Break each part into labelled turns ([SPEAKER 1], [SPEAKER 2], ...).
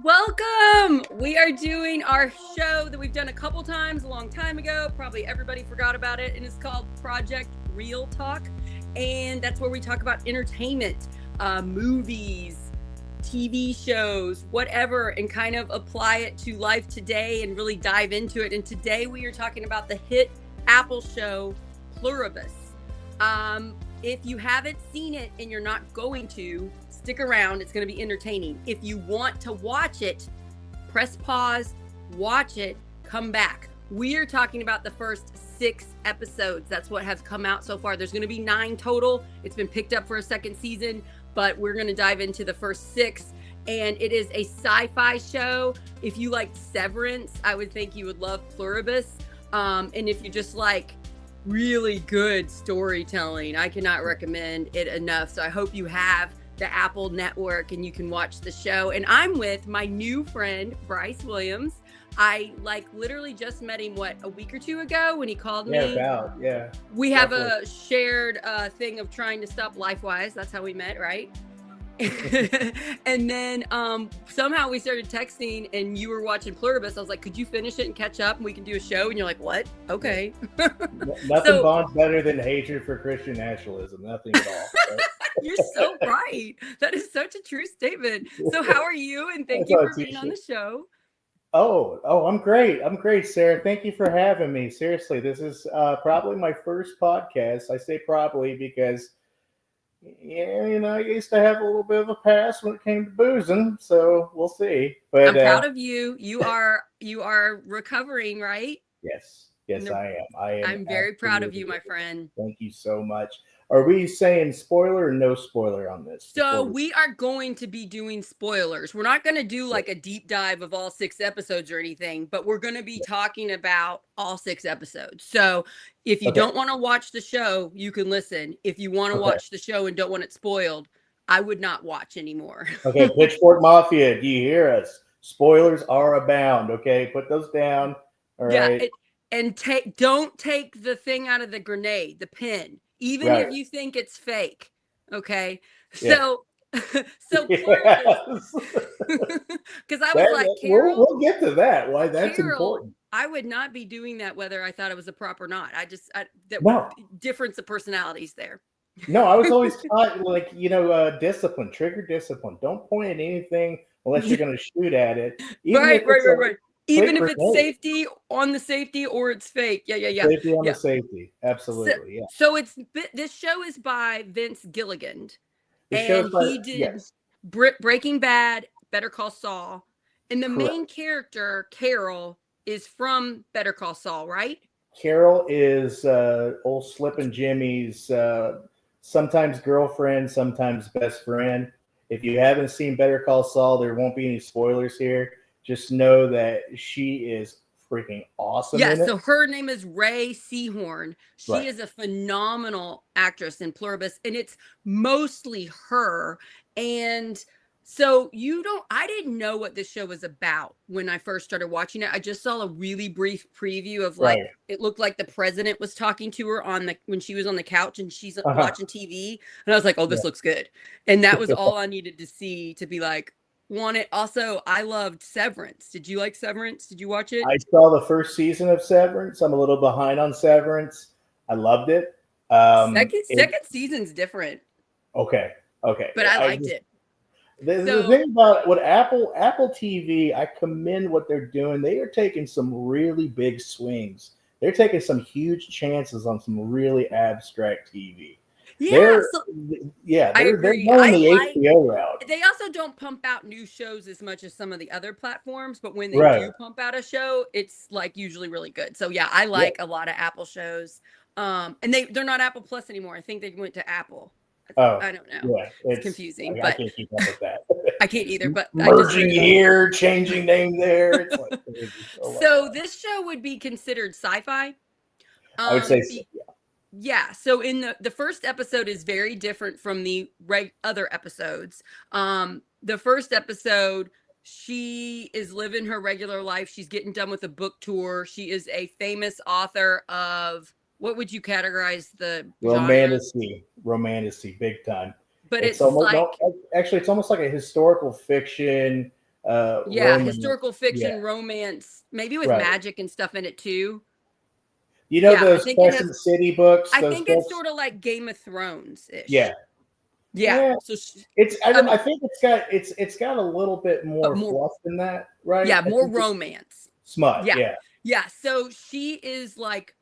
[SPEAKER 1] Welcome! We are doing our show that we've done a couple times a long time ago. Probably everybody forgot about it, and it's called Project Real Talk. And that's where we talk about entertainment, movies, TV shows, whatever, and kind of apply it to life today and really dive into it. And today we are talking about the hit Apple show Pluribus. If you haven't seen it and you're not going to, stick around. It's going to be entertaining. If you want to watch it, press pause, watch it, come back. We are talking about the first 6 episodes. That's what has come out so far. There's going to be 9 total. It's been picked up for a second season, but we're going to dive into the first 6. And it is a sci-fi show. If you liked Severance, I would think you would love Pluribus. And if you just like really good storytelling, I cannot recommend it enough. So I hope you have the Apple Network and you can watch the show. And I'm with my new friend, Brice Williams. I literally just met him, a week or 2 ago when he called me.
[SPEAKER 2] Yeah.
[SPEAKER 1] We have a shared thing of trying to stop LifeWise. That's how we met, right? And then somehow we started texting and you were watching Pluribus. I was like, could you finish it and catch up and we can do a show? And you're like, what? Okay.
[SPEAKER 2] Nothing bonds better than hatred for Christian nationalism. Nothing at all. Right?
[SPEAKER 1] You're so right. That is such a true statement. So how are you? And thank you for being on the show.
[SPEAKER 2] Oh, I'm great. I'm great, Sarah. Thank you for having me. Seriously, this is probably my first podcast. I say probably because I used to have a little bit of a past when it came to boozing, so we'll see. But
[SPEAKER 1] I'm proud of you. You are recovering, right?
[SPEAKER 2] Yes, I am.
[SPEAKER 1] I'm very proud of you, my friend.
[SPEAKER 2] Thank you so much. Are we saying spoiler or no spoiler on this?
[SPEAKER 1] So we are going to be doing spoilers. We're not going to do like a deep dive of all 6 episodes or anything, but we're going to be talking about all 6 episodes. So if you don't want to watch the show, you can listen. If you want to watch the show and don't want it spoiled, I would not watch anymore.
[SPEAKER 2] Okay, Pitchfork Mafia, do you hear us? Spoilers are abound. Okay, put those down. All right.
[SPEAKER 1] And don't take the thing out of the grenade, the pin. Even if you think it's fake, okay? So, because I was like, Carol,
[SPEAKER 2] we'll get to that. Why that's important.
[SPEAKER 1] I would not be doing that whether I thought it was a prop or not. Difference of personalities there.
[SPEAKER 2] No, I was always taught discipline, trigger discipline. Don't point at anything unless you're going to shoot at it.
[SPEAKER 1] Right. Even if it's safety on the safety or it's fake. Yeah.
[SPEAKER 2] Safety on the safety. Absolutely.
[SPEAKER 1] So this show is by Vince Gilligan. He did Breaking Bad, Better Call Saul. And the main character, Carol, is from Better Call Saul, right?
[SPEAKER 2] Carol is old Slippin' Jimmy's sometimes girlfriend, sometimes best friend. If you haven't seen Better Call Saul, there won't be any spoilers here. Just know that she is freaking awesome.
[SPEAKER 1] Yeah, so her name is Ray Seahorn. She is a phenomenal actress in Pluribus, and it's mostly her. And so I didn't know what this show was about when I first started watching it. I just saw a really brief preview of it looked like the president was talking to her when she was on the couch and she's watching TV. And I was like, oh, this looks good. And that was all I needed to see to be like, want it. Also, I loved Severance. Did you like Severance? Did you watch it?
[SPEAKER 2] I saw the first season of Severance. I'm a little behind on Severance. I loved it.
[SPEAKER 1] Second season's different.
[SPEAKER 2] Okay.
[SPEAKER 1] But I liked it.
[SPEAKER 2] The thing about what Apple TV, I commend what they're doing. They are taking some really big swings. They're taking some huge chances on some really abstract TV. They're going the HBO route.
[SPEAKER 1] They also don't pump out new shows as much as some of the other platforms, but when they do pump out a show, it's like usually really good. So I like a lot of Apple shows. And they're not Apple Plus anymore. I think they went to Apple. I don't know. Yeah, it's confusing. I can't keep up with that. I can't either. But
[SPEAKER 2] merging here, changing name there. It's like,
[SPEAKER 1] so this show would be considered sci-fi.
[SPEAKER 2] I would say so,
[SPEAKER 1] yeah. So in the first episode is very different from the other episodes. The first episode, she is living her regular life. She's getting done with a book tour. She is a famous author of, what would you categorize the
[SPEAKER 2] romantasy, big time.
[SPEAKER 1] But it's
[SPEAKER 2] almost like it's almost like a historical fiction,
[SPEAKER 1] Yeah, historical fiction,
[SPEAKER 2] Yeah.
[SPEAKER 1] romance, maybe with
[SPEAKER 2] Right.
[SPEAKER 1] magic and stuff in it too.
[SPEAKER 2] You know
[SPEAKER 1] Yeah, I
[SPEAKER 2] those
[SPEAKER 1] think it
[SPEAKER 2] Crescent
[SPEAKER 1] has.
[SPEAKER 2] City books?
[SPEAKER 1] I
[SPEAKER 2] Those
[SPEAKER 1] think it's
[SPEAKER 2] books?
[SPEAKER 1] sort of like Game of Thrones
[SPEAKER 2] Yeah.
[SPEAKER 1] ish. Yeah.
[SPEAKER 2] Yeah.
[SPEAKER 1] So,
[SPEAKER 2] It's
[SPEAKER 1] I mean,
[SPEAKER 2] I think it's got a little bit
[SPEAKER 1] but
[SPEAKER 2] more
[SPEAKER 1] more,
[SPEAKER 2] fluff than that, right?
[SPEAKER 1] yeah,
[SPEAKER 2] I
[SPEAKER 1] more
[SPEAKER 2] think it's
[SPEAKER 1] romance.
[SPEAKER 2] smut.
[SPEAKER 1] Yeah.
[SPEAKER 2] Yeah.
[SPEAKER 1] Yeah. So she is like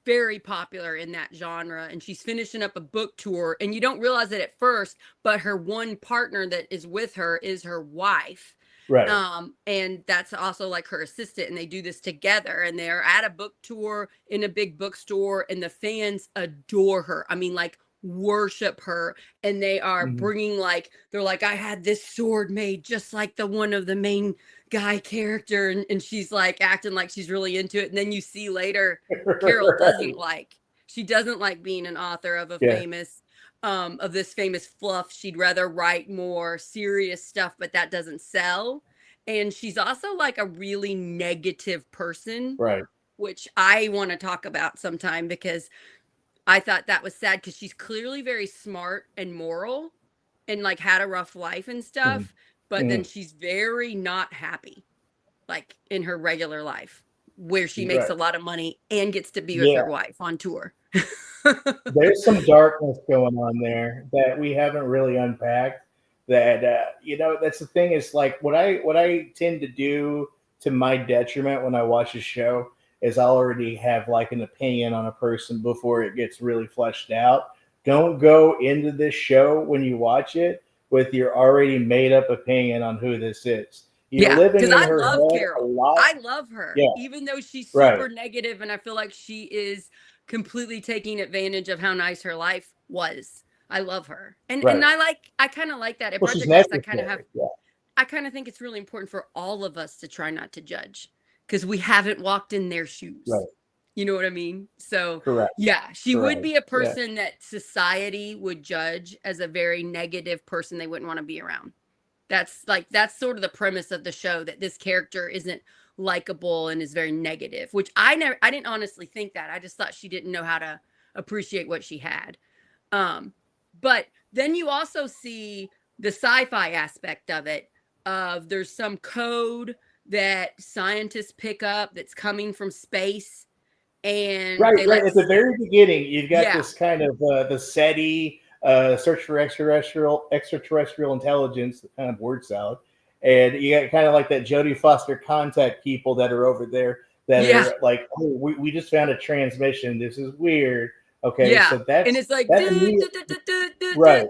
[SPEAKER 1] very popular in that genre, and she's finishing up a book tour, and you don't realize it at first, but her one partner that is with her is her wife.
[SPEAKER 2] Right.
[SPEAKER 1] And that's also like her assistant, and they do this together, and they're at a book tour in a big bookstore, and the fans adore her. I mean, like, worship her, and they are
[SPEAKER 2] Mhm.
[SPEAKER 1] bringing, like, they're like, I had this sword made just like the one of the main guy character, and she's like acting like she's really into it, and then you see later Carol
[SPEAKER 2] Right.
[SPEAKER 1] she doesn't like being an author of a
[SPEAKER 2] Yeah.
[SPEAKER 1] famous of this famous fluff. She'd rather write more serious stuff, but that doesn't sell. And she's also like a really negative person,
[SPEAKER 2] Right.
[SPEAKER 1] which I want to talk about sometime, because I thought that was sad, because she's clearly very smart and moral and like had a rough life and
[SPEAKER 2] Mhm.
[SPEAKER 1] stuff, but then
[SPEAKER 2] Mhm.
[SPEAKER 1] she's very not happy, like in her regular life, where she makes
[SPEAKER 2] Right.
[SPEAKER 1] a lot of money and gets to be with
[SPEAKER 2] Yeah.
[SPEAKER 1] her wife on tour.
[SPEAKER 2] There's some darkness going on there that we haven't really unpacked. That you know, that's the thing. Is like what I tend to do to my detriment when I watch a show is I'll already have like an opinion on a person before it gets really fleshed out. Don't go into this show when you watch it with your already made up opinion on who this is. You're
[SPEAKER 1] Yeah,
[SPEAKER 2] living
[SPEAKER 1] because
[SPEAKER 2] in
[SPEAKER 1] I
[SPEAKER 2] her
[SPEAKER 1] love
[SPEAKER 2] head a
[SPEAKER 1] Carol.
[SPEAKER 2] lot.
[SPEAKER 1] I love her,
[SPEAKER 2] Yeah,
[SPEAKER 1] even though she's
[SPEAKER 2] right,
[SPEAKER 1] super negative, and I feel like she is completely taking advantage of how nice her life was. I love her, and
[SPEAKER 2] right.
[SPEAKER 1] I kind of like that at
[SPEAKER 2] Well, she's
[SPEAKER 1] Project Rice. I kind of
[SPEAKER 2] necessary.
[SPEAKER 1] have,
[SPEAKER 2] Yeah,
[SPEAKER 1] I kind of think it's really important for all of us to try not to judge, because we haven't walked in their shoes.
[SPEAKER 2] right.
[SPEAKER 1] You know what I mean? So
[SPEAKER 2] Correct.
[SPEAKER 1] yeah, she would
[SPEAKER 2] Correct.
[SPEAKER 1] be a
[SPEAKER 2] Yeah.
[SPEAKER 1] person that society would judge as a very negative person they wouldn't want to be around. That's sort of the premise of the show, that this character isn't likable and is very negative, which I didn't honestly think that. I just thought she didn't know how to appreciate what she had. But then you also see the sci-fi aspect of it, of there's some code that scientists pick up that's coming from space, and
[SPEAKER 2] Right,
[SPEAKER 1] they
[SPEAKER 2] right.
[SPEAKER 1] like,
[SPEAKER 2] At the very beginning, you've got
[SPEAKER 1] yeah,
[SPEAKER 2] this kind of the SETI search for extraterrestrial intelligence, kind of word salad, and you got kind of like that Jodie Foster contact people that are over there that
[SPEAKER 1] yeah,
[SPEAKER 2] are like, oh, we just found a transmission. This is weird. Okay,
[SPEAKER 1] yeah,
[SPEAKER 2] so
[SPEAKER 1] and it's like,
[SPEAKER 2] that immediate, right,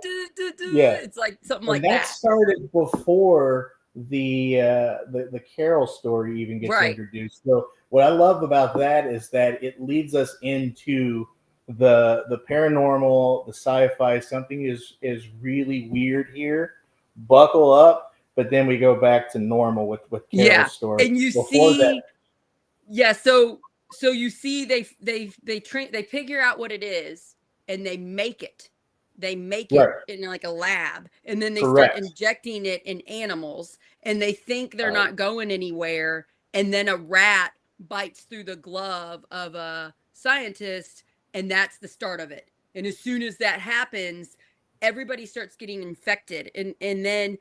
[SPEAKER 2] yeah,
[SPEAKER 1] it's like something
[SPEAKER 2] and
[SPEAKER 1] like
[SPEAKER 2] that
[SPEAKER 1] that.
[SPEAKER 2] started before the Carol story even gets
[SPEAKER 1] Right.
[SPEAKER 2] introduced. So what I love about that is that it leads us into the paranormal, the sci-fi. Something is really weird here. Buckle up, but then we go back to normal with
[SPEAKER 1] Yeah.
[SPEAKER 2] Carol's story.
[SPEAKER 1] And you
[SPEAKER 2] Before that,
[SPEAKER 1] see, yeah, so you see they figure out what it is, and they make it. They make
[SPEAKER 2] right,
[SPEAKER 1] it in like a lab, and then they start
[SPEAKER 2] correct,
[SPEAKER 1] injecting it in animals, and they think they're
[SPEAKER 2] right,
[SPEAKER 1] not going anywhere, and then a rat bites through the glove of a scientist, and that's the start of it. And as soon as that happens, everybody starts getting infected, and then,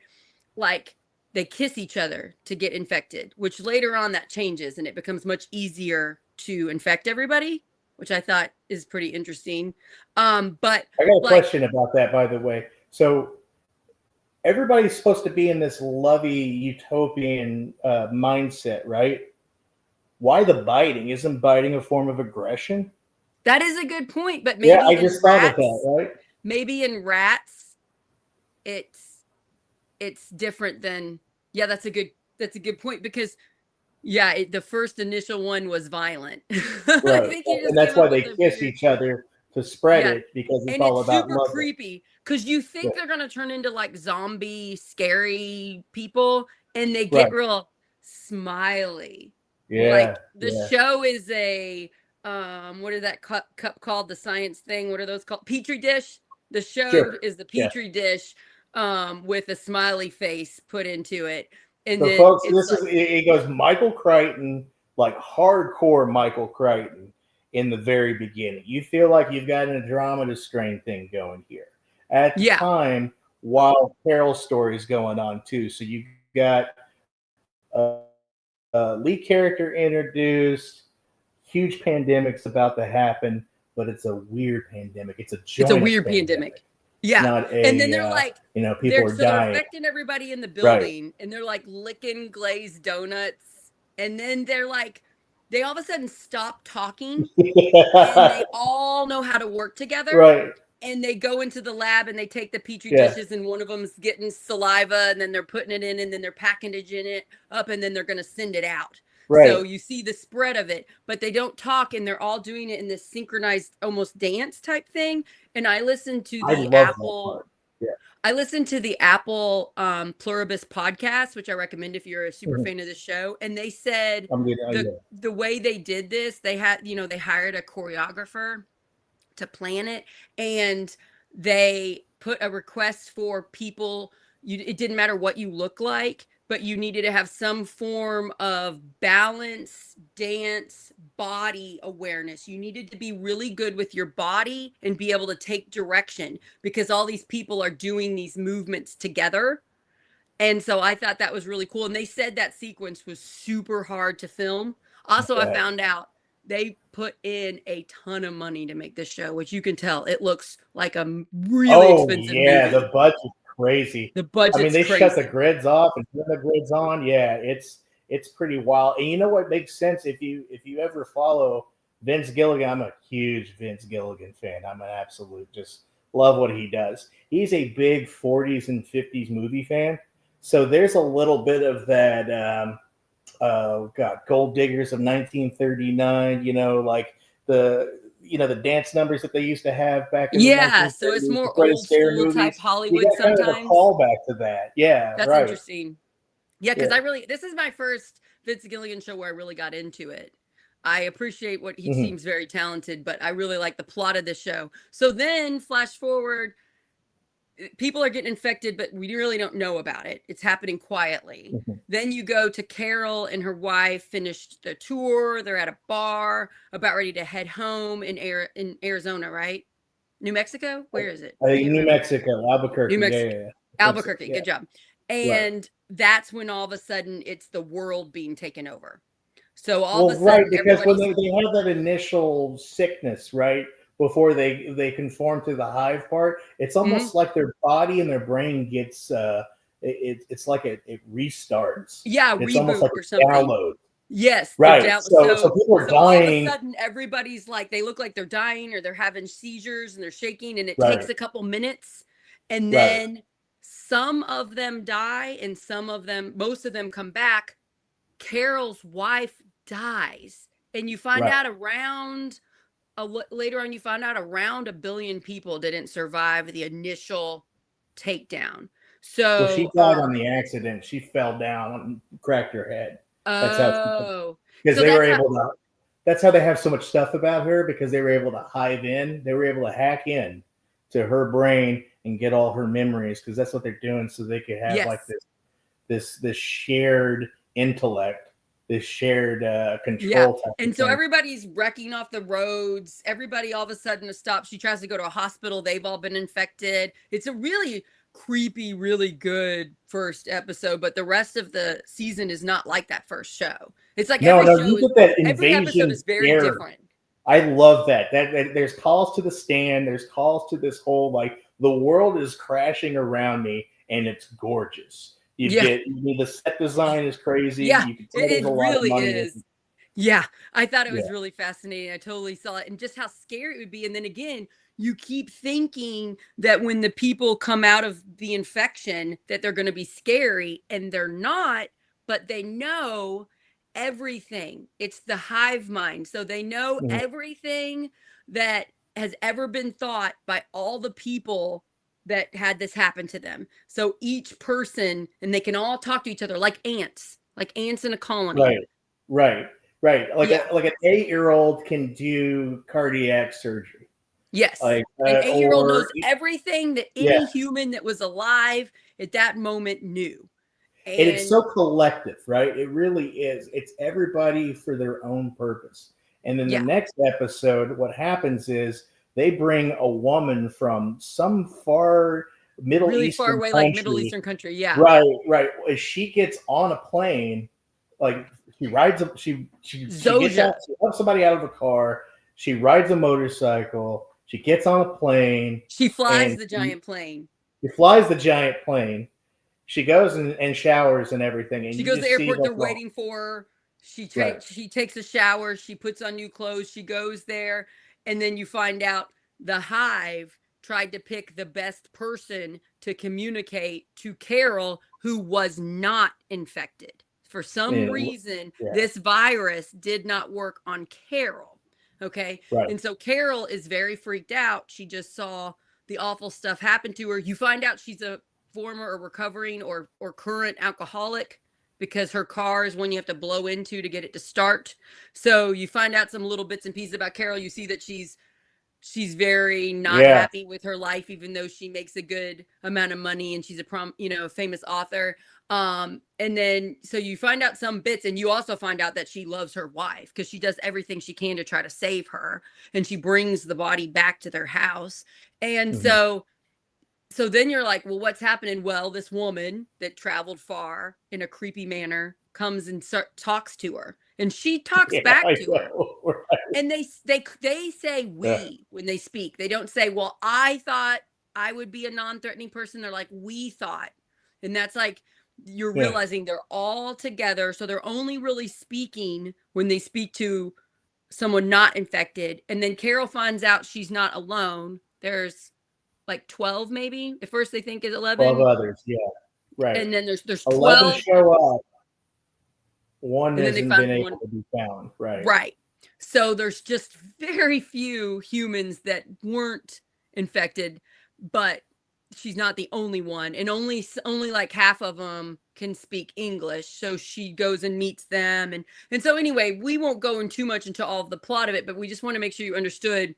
[SPEAKER 1] like, they kiss each other to get infected, which later on that changes, and it becomes much easier to infect everybody, which I thought is pretty interesting. But
[SPEAKER 2] I got a
[SPEAKER 1] like,
[SPEAKER 2] question about that, by the way. So everybody's supposed to be in this lovey utopian mindset, right? Why the biting? Isn't biting a form of aggression?
[SPEAKER 1] that is a good point, but
[SPEAKER 2] Yeah, I just thought of that, right?
[SPEAKER 1] maybe in rats, it's it's different than, yeah, that's a good point, because yeah, the first initial one was violent. I
[SPEAKER 2] Right.
[SPEAKER 1] think you
[SPEAKER 2] And
[SPEAKER 1] just
[SPEAKER 2] that's
[SPEAKER 1] came
[SPEAKER 2] why
[SPEAKER 1] up
[SPEAKER 2] they
[SPEAKER 1] with a
[SPEAKER 2] kiss
[SPEAKER 1] weird,
[SPEAKER 2] each other to spread
[SPEAKER 1] yeah.
[SPEAKER 2] it because it's
[SPEAKER 1] And
[SPEAKER 2] all
[SPEAKER 1] it's
[SPEAKER 2] about
[SPEAKER 1] super
[SPEAKER 2] love.
[SPEAKER 1] creepy, because you
[SPEAKER 2] Yeah.
[SPEAKER 1] think they're gonna turn into like zombie scary people, and they get
[SPEAKER 2] Right.
[SPEAKER 1] real smiley.
[SPEAKER 2] Yeah.
[SPEAKER 1] Like, the
[SPEAKER 2] Yeah.
[SPEAKER 1] show is a what is that cup called, the science thing? What are those called? Petri dish. The show
[SPEAKER 2] Sure.
[SPEAKER 1] is the
[SPEAKER 2] Yeah.
[SPEAKER 1] petri dish with a smiley face put into it. And
[SPEAKER 2] So,
[SPEAKER 1] then
[SPEAKER 2] folks,
[SPEAKER 1] it's
[SPEAKER 2] this is
[SPEAKER 1] like,
[SPEAKER 2] it goes Michael Crichton, like hardcore Michael Crichton in the very beginning. You feel like you've got an Andromeda strain thing going here. At the
[SPEAKER 1] yeah,
[SPEAKER 2] time, while Carol's story is going on too. So you got lead character introduced. Huge pandemic's about to happen, but it's a weird pandemic. It's a joyous pandemic.
[SPEAKER 1] Yeah.
[SPEAKER 2] Not a,
[SPEAKER 1] and then they're like,
[SPEAKER 2] people are dying.
[SPEAKER 1] They're affecting everybody in the building, and they're like licking glazed donuts, and then they're like, they all of a sudden stop talking, and they all know how to work together.
[SPEAKER 2] Right.
[SPEAKER 1] And they go into the lab and they take the petri dishes, and one of them's getting saliva, and then they're putting it in, and then they're packaging it up, and then they're going to send it out. Right. So you see the spread of it, but they don't talk, and they're all doing it in this synchronized, almost dance type thing. And I listened to the Apple. I listened to the Apple Pluribus podcast, which I recommend if you're a super fan of the show. And they said the way they did this, they had, they hired a choreographer to plan it, and they put a request for people. It didn't matter what you look like, but you needed to have some form of balance, dance, body awareness. You needed to be really good with your body and be able to take direction, because all these people are doing these movements together. And so I thought that was really cool. And they said that sequence was super hard to film. Also, I found out they put in a ton of money to make this show, which you can tell it looks like a really expensive movie.
[SPEAKER 2] The budget's crazy.
[SPEAKER 1] The budget's crazy.
[SPEAKER 2] They shut the grids off and turn the grids on. Yeah, it's pretty wild. And you know what makes sense if you ever follow Vince Gilligan? I'm a huge Vince Gilligan fan. I'm an absolute just love what he does. He's a big 40s and 50s movie fan. So there's a little bit of that Gold Diggers of 1939, like the dance numbers that they used to have back in the 1930s.
[SPEAKER 1] So it's more old school type Hollywood sometimes.
[SPEAKER 2] Kind of a callback to that. Yeah,
[SPEAKER 1] that's interesting. Yeah, because this is my first Vince Gilligan show where I really got into it. I appreciate what he seems very talented, but I really like the plot of the show. So then flash forward, people are getting infected, but we really don't know about it. It's happening quietly. Then you go to Carol and her wife finished the tour. They're at a bar about ready to head home in Arizona, right? New Mexico? Where is it?
[SPEAKER 2] New Mexico, Albuquerque. New Mexico.
[SPEAKER 1] Yeah. Albuquerque. Good job. And that's when all of a sudden it's the world being taken over. So all of a sudden,
[SPEAKER 2] because when they have that initial sickness, right? Before they conform to the hive part, it's almost like their body and their brain gets it's like it restarts.
[SPEAKER 1] Yeah,
[SPEAKER 2] it's
[SPEAKER 1] reboot
[SPEAKER 2] almost like
[SPEAKER 1] or something.
[SPEAKER 2] Download.
[SPEAKER 1] Yes,
[SPEAKER 2] right. So people are dying.
[SPEAKER 1] All of a sudden, everybody's like, they look like they're dying or they're having seizures and they're shaking, and it takes a couple minutes, and then some of them die, and most of them come back. Carol's wife dies, and you find out later on, you found out around 1 billion people didn't survive the initial takedown. So
[SPEAKER 2] she died on the accident. She fell down and cracked her head. That's how because they were able to. That's how they have so much stuff about her, because they were able to hive in. They were able to hack in to her brain and get all her memories, because that's what they're doing, so they could have like this shared intellect. This shared control.
[SPEAKER 1] And so everybody's wrecking off the roads. Everybody all of a sudden stops. She tries to go to a hospital. They've all been infected. It's a really creepy, really good first episode, but the rest of the season is not like that first show. It's like every episode is very different.
[SPEAKER 2] I love that. That there's calls to the stand. There's calls to this whole, like, the world is crashing around me, and it's gorgeous. The set design is crazy.
[SPEAKER 1] Yeah, it really is. Yeah, I thought it was really fascinating. I totally saw it, and just how scary it would be. And then again, you keep thinking that when the people come out of the infection that they're going to be scary, and they're not, but they know everything. It's the hive mind. So they know everything that has ever been thought by all the people that had this happen to them. So each person, and they can all talk to each other like ants in a colony.
[SPEAKER 2] Right. Like an 8-year-old can do cardiac surgery.
[SPEAKER 1] Yes. Like, an 8-year-old knows everything that any human that was alive at that moment knew.
[SPEAKER 2] And it's so collective, right? It really is. It's everybody for their own purpose. And then the next episode, what happens is they bring a woman from some far Middle Eastern
[SPEAKER 1] far away,
[SPEAKER 2] country,
[SPEAKER 1] like Middle Eastern country. Yeah.
[SPEAKER 2] Right. She gets on a plane like she rides a she gets
[SPEAKER 1] Zoja.
[SPEAKER 2] out, she helps somebody out of a car, she rides a motorcycle, she gets on a plane,
[SPEAKER 1] She flies
[SPEAKER 2] and
[SPEAKER 1] the giant plane.
[SPEAKER 2] she flies the giant plane. She goes and showers and everything, and
[SPEAKER 1] She
[SPEAKER 2] you
[SPEAKER 1] goes to the
[SPEAKER 2] just see
[SPEAKER 1] airport.
[SPEAKER 2] the
[SPEAKER 1] They're waiting for her.
[SPEAKER 2] right.
[SPEAKER 1] She takes a shower. She puts on new clothes. She goes there, and then you find out the hive tried to pick the best person to communicate to Carol, who was not infected. For some
[SPEAKER 2] And,
[SPEAKER 1] reason,
[SPEAKER 2] yeah,
[SPEAKER 1] this virus did not work on Carol. Okay.
[SPEAKER 2] right.
[SPEAKER 1] And so Carol is very freaked out. She just saw the awful stuff happen to her. You find out she's a former or recovering or current alcoholic, because her car is one you have to blow into to get it to start. So you find out some little bits and pieces about Carol. You see that she's very not
[SPEAKER 2] Yeah.
[SPEAKER 1] happy with her life, even though she makes a good amount of money and she's a famous author. And then so you find out some bits, and you also find out that she loves her wife because she does everything she can to try to save her, and she brings the body back to their house. And so then you're like, well, what's happening? Well, this woman that traveled far in a creepy manner comes and talks to her, and she talks back to her.
[SPEAKER 2] Right.
[SPEAKER 1] And they say we when they speak. They don't say, well, I thought I would be a non-threatening person. They're like, we thought. And that's like, you're realizing they're all together. So they're only really speaking when they speak to someone not infected. And then Carol finds out she's not alone. There's like 12 maybe. At first they think it's 11.
[SPEAKER 2] 12 others, yeah. Right.
[SPEAKER 1] And then there's
[SPEAKER 2] 11
[SPEAKER 1] 12.
[SPEAKER 2] show up. One
[SPEAKER 1] And then
[SPEAKER 2] hasn't been able to be found. Right.
[SPEAKER 1] Right. So there's just very few humans that weren't infected, but she's not the only one, and only like half of them can speak English. So she goes and meets them, and so anyway, we won't go in too much into all of the plot of it, but we just want to make sure you understood.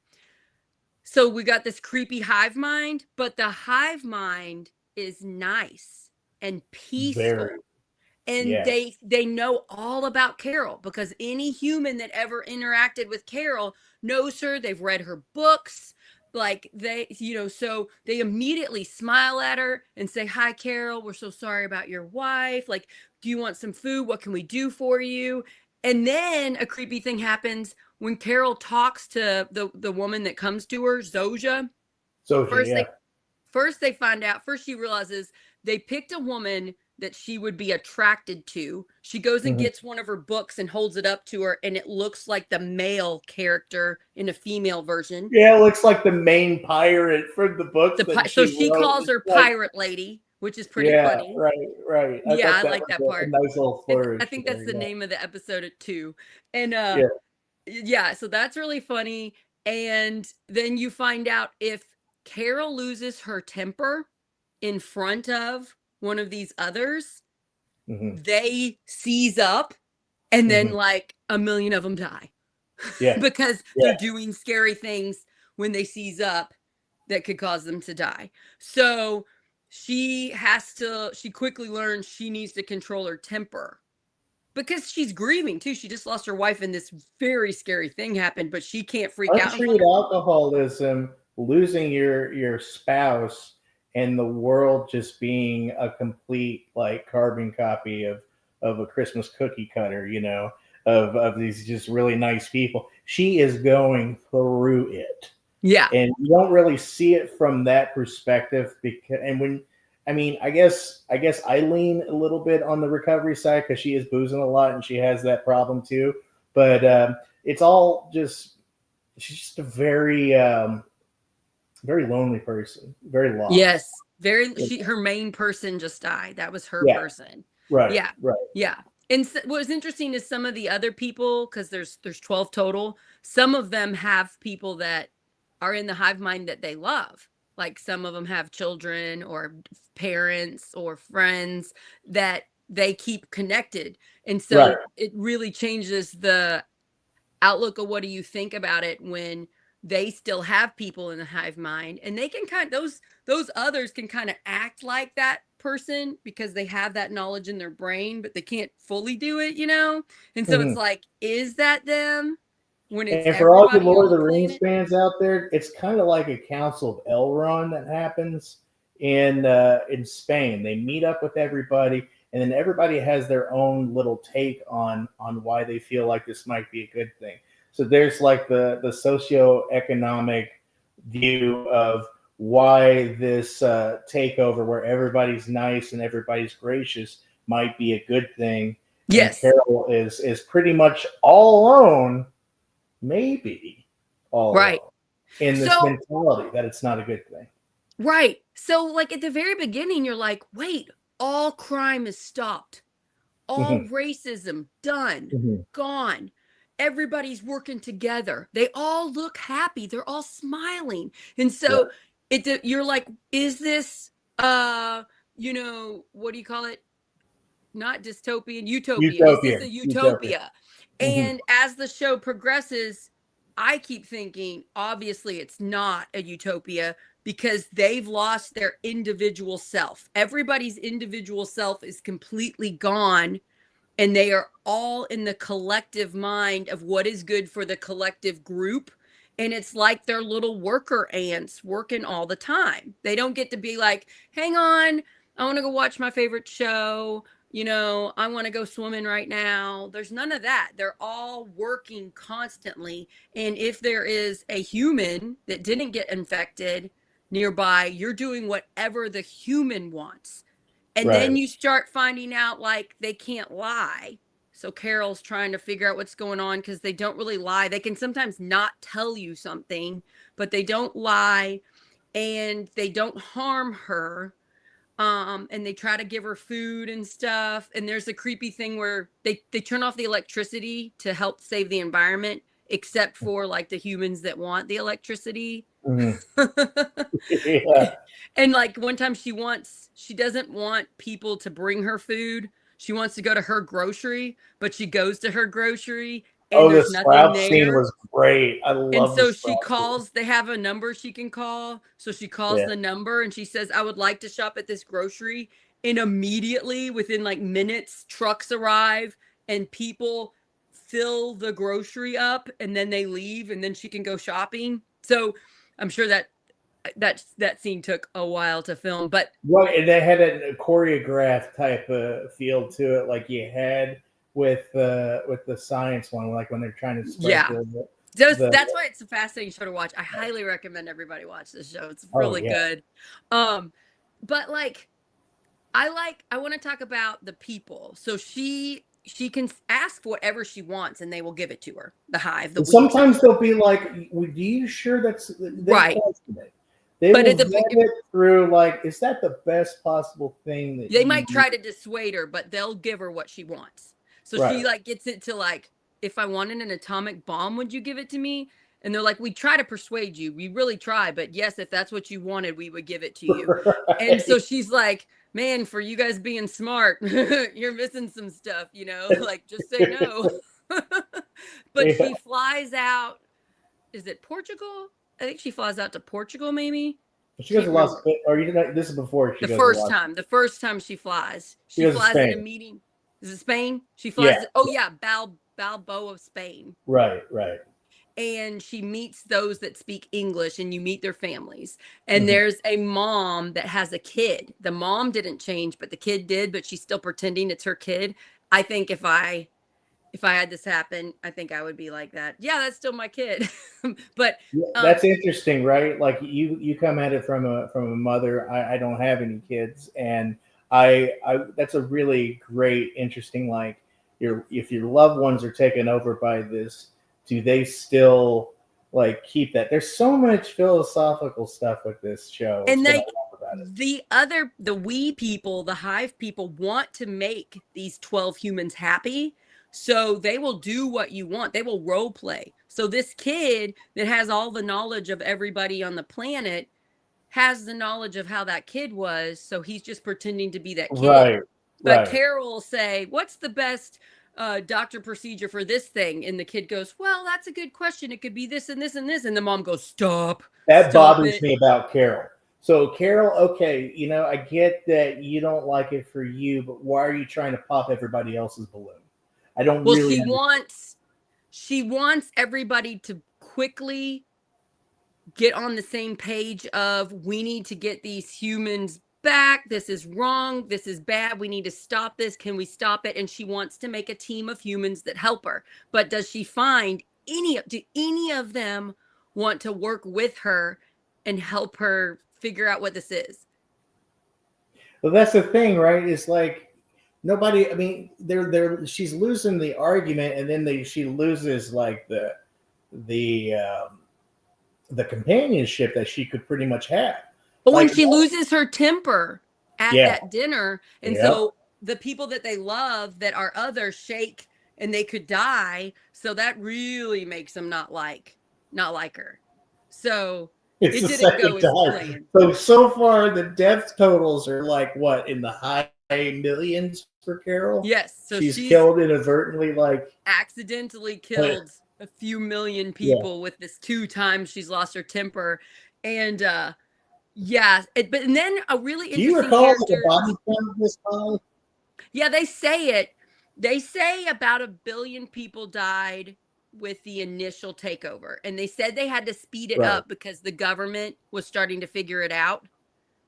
[SPEAKER 1] So we got this creepy hive mind, but the hive mind is nice and peaceful.
[SPEAKER 2] Very.
[SPEAKER 1] And
[SPEAKER 2] Yes.
[SPEAKER 1] they know all about Carol, because any human that ever interacted with Carol knows her. They've read her books. Like so they immediately smile at her and say, hi, Carol, we're so sorry about your wife. Like, do you want some food? What can we do for you? And then a creepy thing happens when Carol talks to the woman that comes to her, Zoja. First they find out, she realizes they picked a woman that she would be attracted to. She goes and gets one of her books and holds it up to her, and it looks like the male character in a female version.
[SPEAKER 2] Yeah, it looks like the main pirate from the book.
[SPEAKER 1] So she calls her Pirate Lady, which is pretty funny.
[SPEAKER 2] Right.
[SPEAKER 1] I like that part.
[SPEAKER 2] A nice little flourish.
[SPEAKER 1] I think that's the name of the episode too. And so that's really funny. And then you find out if Carol loses her temper in front of one of these others, they seize up, and then like a million of them die. Because they're doing scary things when they seize up that could cause them to die. So she quickly learns she needs to control her temper, because she's grieving too. She just lost her wife, and this very scary thing happened, but she can't freak out.
[SPEAKER 2] Untreated alcoholism, losing your spouse, and the world just being a complete like carbon copy of a Christmas cookie cutter, of these just really nice people. She is going through it.
[SPEAKER 1] Yeah.
[SPEAKER 2] And you don't really see it from that perspective, I guess I lean a little bit on the recovery side because she is boozing a lot and she has that problem too. But it's all she's just a very very lonely person, very lost.
[SPEAKER 1] Yes, her main person just died. That was her person.
[SPEAKER 2] Right.
[SPEAKER 1] Yeah.
[SPEAKER 2] Right.
[SPEAKER 1] Yeah. And what was interesting is some of the other people, because there's 12 total, some of them have people that are in the hive mind that they love. Like some of them have children or parents or friends that they keep connected. And so it really changes the outlook of what do you think about it when they still have people in the hive mind, and they can those others can kind of act like that person because they have that knowledge in their brain, but they can't fully do it, And so it's like, is that them?
[SPEAKER 2] And for all the Lord of the Rings fans out there, it's kind of like a Council of Elrond that happens in Spain. They meet up with everybody, and then everybody has their own little take on why they feel like this might be a good thing. So there's like the socioeconomic view of why this takeover, where everybody's nice and everybody's gracious, might be a good thing. And
[SPEAKER 1] Yes.
[SPEAKER 2] Carol is pretty much all alone, maybe all
[SPEAKER 1] Right.
[SPEAKER 2] alone, in this
[SPEAKER 1] So,
[SPEAKER 2] mentality that it's not a good thing.
[SPEAKER 1] right. So, like at the very beginning, you're like, wait, all crime is stopped. All
[SPEAKER 2] Mhm,
[SPEAKER 1] racism done,
[SPEAKER 2] mhm.
[SPEAKER 1] gone. Everybody's working together. They all look happy. They're all smiling. And so
[SPEAKER 2] Right.
[SPEAKER 1] you're like, is this what do you call it? Not dystopian, utopia. Is this a
[SPEAKER 2] Utopia.
[SPEAKER 1] utopia?
[SPEAKER 2] Mhm.
[SPEAKER 1] And as the show progresses, I keep thinking, obviously, it's not a utopia because they've lost their individual self. Everybody's individual self is completely gone, and they are all in the collective mind of what is good for the collective group. And it's like they're little worker ants working all the time. They don't get to be like, hang on, I want to go watch my favorite show. I want to go swimming right now. There's none of that. They're all working constantly. And if there is a human that didn't get infected nearby, you're doing whatever the human wants. And
[SPEAKER 2] Right.
[SPEAKER 1] then you start finding out like they can't lie. So Carol's trying to figure out what's going on because they don't really lie. They can sometimes not tell you something, but they don't lie and they don't harm her. And they try to give her food and stuff. And there's a creepy thing where they turn off the electricity to help save the environment, except for like the humans that want the electricity.
[SPEAKER 2] Mhm. Yeah.
[SPEAKER 1] And like one time she doesn't want people to bring her food. She wants to go to her grocery, but she goes to her grocery and
[SPEAKER 2] Oh, the
[SPEAKER 1] there's nothing
[SPEAKER 2] Sprout scene
[SPEAKER 1] there.
[SPEAKER 2] was great. I
[SPEAKER 1] And
[SPEAKER 2] love the
[SPEAKER 1] so she
[SPEAKER 2] Sprout scene.
[SPEAKER 1] calls, they have a number she can call. So she calls
[SPEAKER 2] Yeah.
[SPEAKER 1] the number and she says, I would like to shop at this grocery. And immediately, within like minutes, trucks arrive and people fill the grocery up and then they leave and then she can go shopping. So I'm sure that scene took a while to film, but
[SPEAKER 2] Right, and they had a choreographed type of feel to it, like you had with the science one, like when they're trying to spread
[SPEAKER 1] yeah. That's
[SPEAKER 2] the.
[SPEAKER 1] why it's a fascinating show to watch. I highly recommend everybody watch this show. It's
[SPEAKER 2] Oh
[SPEAKER 1] really
[SPEAKER 2] yeah.
[SPEAKER 1] good. But like I want to talk about the people. So she can ask whatever she wants and they will give it to her. The hive, the
[SPEAKER 2] And
[SPEAKER 1] we
[SPEAKER 2] sometimes
[SPEAKER 1] people.
[SPEAKER 2] they'll be like, "Are you sure that's?" They
[SPEAKER 1] Right.
[SPEAKER 2] question it. They
[SPEAKER 1] But
[SPEAKER 2] will
[SPEAKER 1] at
[SPEAKER 2] vet
[SPEAKER 1] the
[SPEAKER 2] it through. Like, is that the best possible thing that
[SPEAKER 1] they
[SPEAKER 2] you
[SPEAKER 1] might
[SPEAKER 2] need?
[SPEAKER 1] try to dissuade her, but they'll give her what she wants. So she
[SPEAKER 2] Right.
[SPEAKER 1] like gets it to like, if I wanted an atomic bomb, would you give it to me? And they're like, we try to persuade you. We really try, but yes, if that's what you wanted, we would give it to you. And so
[SPEAKER 2] Right.
[SPEAKER 1] she's like, man, for you guys being smart, you're missing some stuff, like just say no. But
[SPEAKER 2] Yeah.
[SPEAKER 1] she flies out. Is it Portugal? I think she flies out to Portugal, maybe.
[SPEAKER 2] She goes
[SPEAKER 1] Can't
[SPEAKER 2] to Las.
[SPEAKER 1] remember.
[SPEAKER 2] Or you know, this is before she
[SPEAKER 1] The
[SPEAKER 2] goes to
[SPEAKER 1] first
[SPEAKER 2] Las.
[SPEAKER 1] time, the first time
[SPEAKER 2] She
[SPEAKER 1] she
[SPEAKER 2] goes to
[SPEAKER 1] flies in a
[SPEAKER 2] Spain.
[SPEAKER 1] meeting. Is it Spain? She
[SPEAKER 2] Yeah.
[SPEAKER 1] flies. Oh yeah, Balboa, Spain,
[SPEAKER 2] Right. Right.
[SPEAKER 1] and she meets those that speak English, and you meet their families. And
[SPEAKER 2] Hmm.
[SPEAKER 1] there's a mom that has a kid. The mom didn't change, but the kid did. But she's still pretending it's her kid. I think if I had this happen, I think I would be like that. Yeah, that's still my kid. But
[SPEAKER 2] Yeah,
[SPEAKER 1] um,
[SPEAKER 2] that's interesting, right? Like you come at it from a mother. I don't have any kids, and I that's a really great, interesting. Like if your loved ones are taken over by this, do they still like keep that? There's so much philosophical stuff with this show. It's
[SPEAKER 1] and
[SPEAKER 2] what I
[SPEAKER 1] like
[SPEAKER 2] love about it.
[SPEAKER 1] the we people, the hive people want to make these 12 humans happy, so they will do what you want. They will role play. So this kid that has all the knowledge of everybody on the planet has the knowledge of how that kid was, so he's just pretending to be that kid.
[SPEAKER 2] Right,
[SPEAKER 1] But
[SPEAKER 2] right.
[SPEAKER 1] Carol will say, what's the best doctor procedure for this thing? And the kid goes, well, that's a good question. It could be this and this and this. And the mom goes,
[SPEAKER 2] That
[SPEAKER 1] stop
[SPEAKER 2] bothers
[SPEAKER 1] it.
[SPEAKER 2] me about Carol. So Carol, okay, I get that you don't like it for you, but why are you trying to pop everybody else's balloon? I don't
[SPEAKER 1] Well,
[SPEAKER 2] really understand.
[SPEAKER 1] she wants everybody to quickly get on the same page of we need to get these humans back. This is wrong. This is bad. We need to stop this. Can we stop it? And she wants to make a team of humans that help her. But does she find do any of them want to work with her and help her figure out what this is?
[SPEAKER 2] Well, that's the thing, right? It's like nobody. I mean, she's losing the argument, and then she loses like the companionship that she could pretty much have.
[SPEAKER 1] But
[SPEAKER 2] like,
[SPEAKER 1] when she loses her temper at
[SPEAKER 2] Yeah.
[SPEAKER 1] that dinner, and
[SPEAKER 2] Yep.
[SPEAKER 1] so the people that they love that are others shake and they could die, so that really makes them not like her. So
[SPEAKER 2] It's
[SPEAKER 1] it
[SPEAKER 2] the
[SPEAKER 1] didn't go
[SPEAKER 2] second
[SPEAKER 1] as
[SPEAKER 2] time. So far the death totals are like what, in the high millions for Carol?
[SPEAKER 1] Yes. So
[SPEAKER 2] she's killed inadvertently, like
[SPEAKER 1] accidentally killed a few million people with this 2 times she's lost her temper. And yeah, but and then a really interesting.
[SPEAKER 2] Do you recall the body count of this time?
[SPEAKER 1] Yeah, they say it. They say about 1 billion people died with the initial takeover, and they said they had to speed it up because the government was starting to figure it out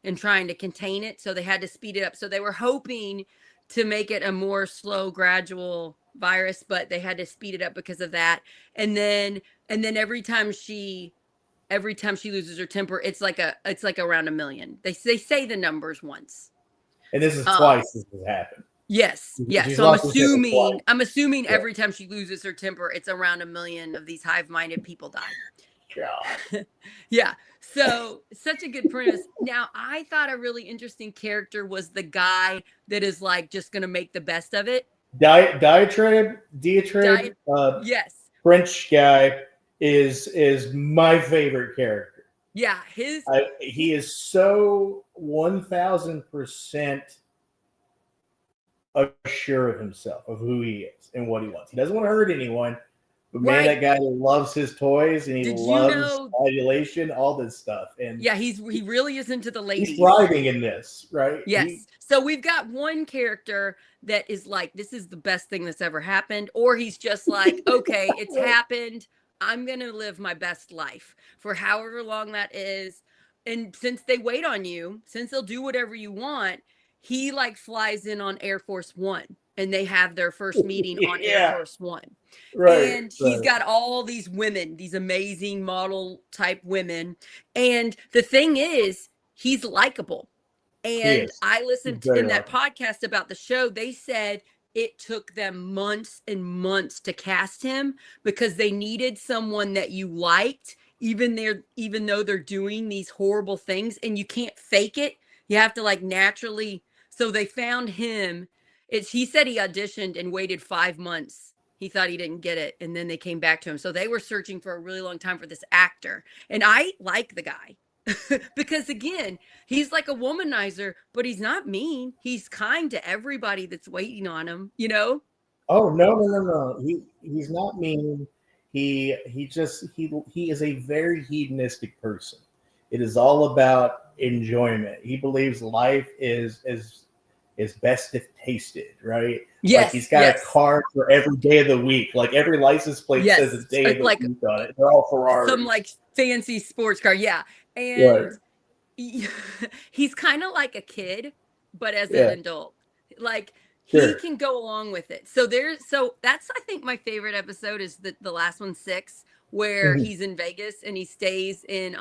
[SPEAKER 1] and trying to contain it, so they had to speed it up. So they were hoping to make it a more slow, gradual virus, but they had to speed it up because of that. And then every time she loses her temper, it's like around 1 million. They say the numbers once.
[SPEAKER 2] And this is twice this has happened.
[SPEAKER 1] Yes. So I'm assuming every time she loses her temper, it's around 1 million of these hive-minded people die.
[SPEAKER 2] God.
[SPEAKER 1] Yeah. So such a good premise. Now, I thought a really interesting character was the guy that is like just going to make the best of it.
[SPEAKER 2] Diatribe.
[SPEAKER 1] Yes.
[SPEAKER 2] French guy is my favorite character.
[SPEAKER 1] Yeah,
[SPEAKER 2] he is so 1000% sure of himself, of who he is and what he wants. He doesn't want to hurt anyone, but man, that guy loves his toys and he loves adulation, all this stuff. And
[SPEAKER 1] yeah, he really is into the ladies.
[SPEAKER 2] He's thriving in this, right?
[SPEAKER 1] Yes. So we've got one character that is like, this is the best thing that's ever happened, or he's just like, okay, it's happened. I'm going to live my best life for however long that is. And since they wait on you, since they'll do whatever you want, he like flies in on Air Force One and they have their first meeting on Air Force One.
[SPEAKER 2] Right.
[SPEAKER 1] And he's got all these women, these amazing model type women. And the thing is, he's likable. And I listened in that podcast about the show. They said it took them months and months to cast him because they needed someone that you liked, even though they're doing these horrible things, and you can't fake it. You have to like naturally. So they found him. He said he auditioned and waited 5 months. He thought he didn't get it, and then they came back to him. So they were searching for a really long time for this actor. And I like the guy. Because again, he's like a womanizer, but he's not mean. He's kind to everybody that's waiting on him, you know?
[SPEAKER 2] Oh, no. He's not mean. He is a very hedonistic person. It is all about enjoyment. He believes life is best if tasted, right?
[SPEAKER 1] Yes.
[SPEAKER 2] Like he's got a card for every day of the week. Like every license plate says a day of the week on it. They're all Ferraris.
[SPEAKER 1] Some like fancy sports car, yeah. And he's kind of like a kid, but as an adult. Like he can go along with it. So that's, I think, my favorite episode is the last one, 6, where he's in Vegas and he stays in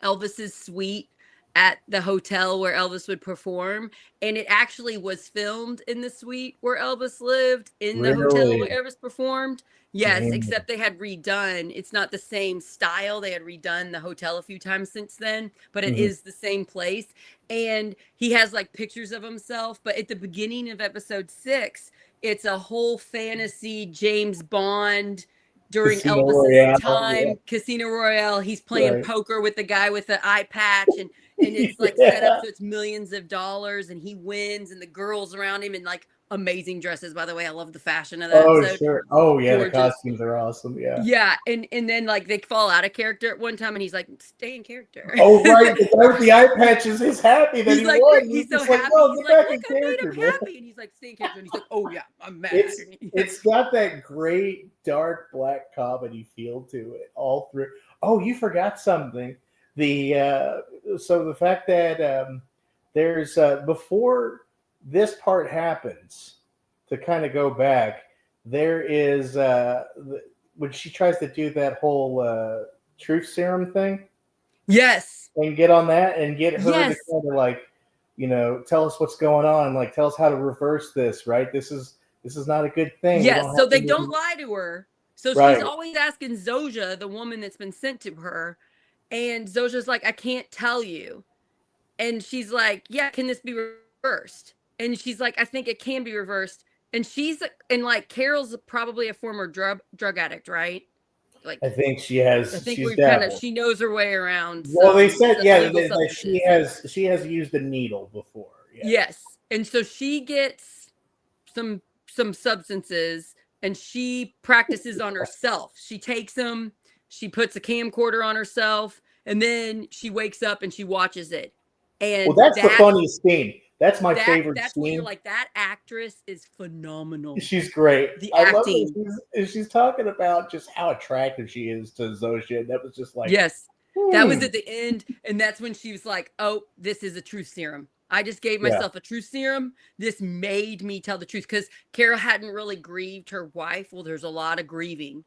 [SPEAKER 1] Elvis's suite at the hotel where Elvis would perform. And it actually was filmed in the suite where Elvis lived, in the hotel where Elvis performed. Yes, except they had redone. It's not the same style. They had redone the hotel a few times since then, but it is the same place. And he has like pictures of himself. But at the beginning of episode 6, it's a whole fantasy James Bond during Elvis's time, Casino Royale. He's playing poker with the guy with the eye patch, and it's like set up so it's millions of dollars, and he wins, and the girls around him in like amazing dresses. By the way, I love the fashion of that.
[SPEAKER 2] Oh,
[SPEAKER 1] episode.
[SPEAKER 2] sure. Oh, yeah. Gorgeous. The costumes are awesome. Yeah.
[SPEAKER 1] Yeah. And then like they fall out of character at one time, and he's like, stay in character.
[SPEAKER 2] Oh, right. The guy with the eye patches is happy that he won.
[SPEAKER 1] He's so happy.
[SPEAKER 2] Like,
[SPEAKER 1] he's like, look, I made him happy. And he's like, stay in character. And he's like, oh, yeah, I'm mad.
[SPEAKER 2] It's got that great dark black comedy feel to it all through. Oh, you forgot something. So the fact that there's before this part happens, to kind of go back, there is when she tries to do that whole truth serum thing.
[SPEAKER 1] Yes.
[SPEAKER 2] And get on that and get her
[SPEAKER 1] Yes.
[SPEAKER 2] to kind of like, tell us what's going on, like tell us how to reverse this, right? This is not a good thing.
[SPEAKER 1] Yes, so they don't lie to her. So
[SPEAKER 2] Right.
[SPEAKER 1] she's always asking Zoja, the woman that's been sent to her, and Zoja's like, I can't tell you. And she's like, yeah, can this be reversed? And she's like, I think it can be reversed. And like Carol's probably a former drug addict, right? Like
[SPEAKER 2] I think she has.
[SPEAKER 1] I think
[SPEAKER 2] she's
[SPEAKER 1] we've kind of she knows her way around.
[SPEAKER 2] Well, they said that she has used a needle before. Yeah.
[SPEAKER 1] Yes, and so she gets some substances and she practices on herself. She takes them, she puts a camcorder on herself, and then she wakes up and she watches it. And
[SPEAKER 2] well, that's the funniest scene. That's my favorite
[SPEAKER 1] that's
[SPEAKER 2] scene.
[SPEAKER 1] Where you're like, that actress is phenomenal.
[SPEAKER 2] She's great.
[SPEAKER 1] The acting.
[SPEAKER 2] Love she's talking about just how attractive she is to Zosia. That was just like,
[SPEAKER 1] yes, that was at the end, and that's when she was like, "Oh, this is a truth serum. I just gave myself a truth serum. This made me tell the truth," because Carol hadn't really grieved her wife. Well, there's a lot of grieving.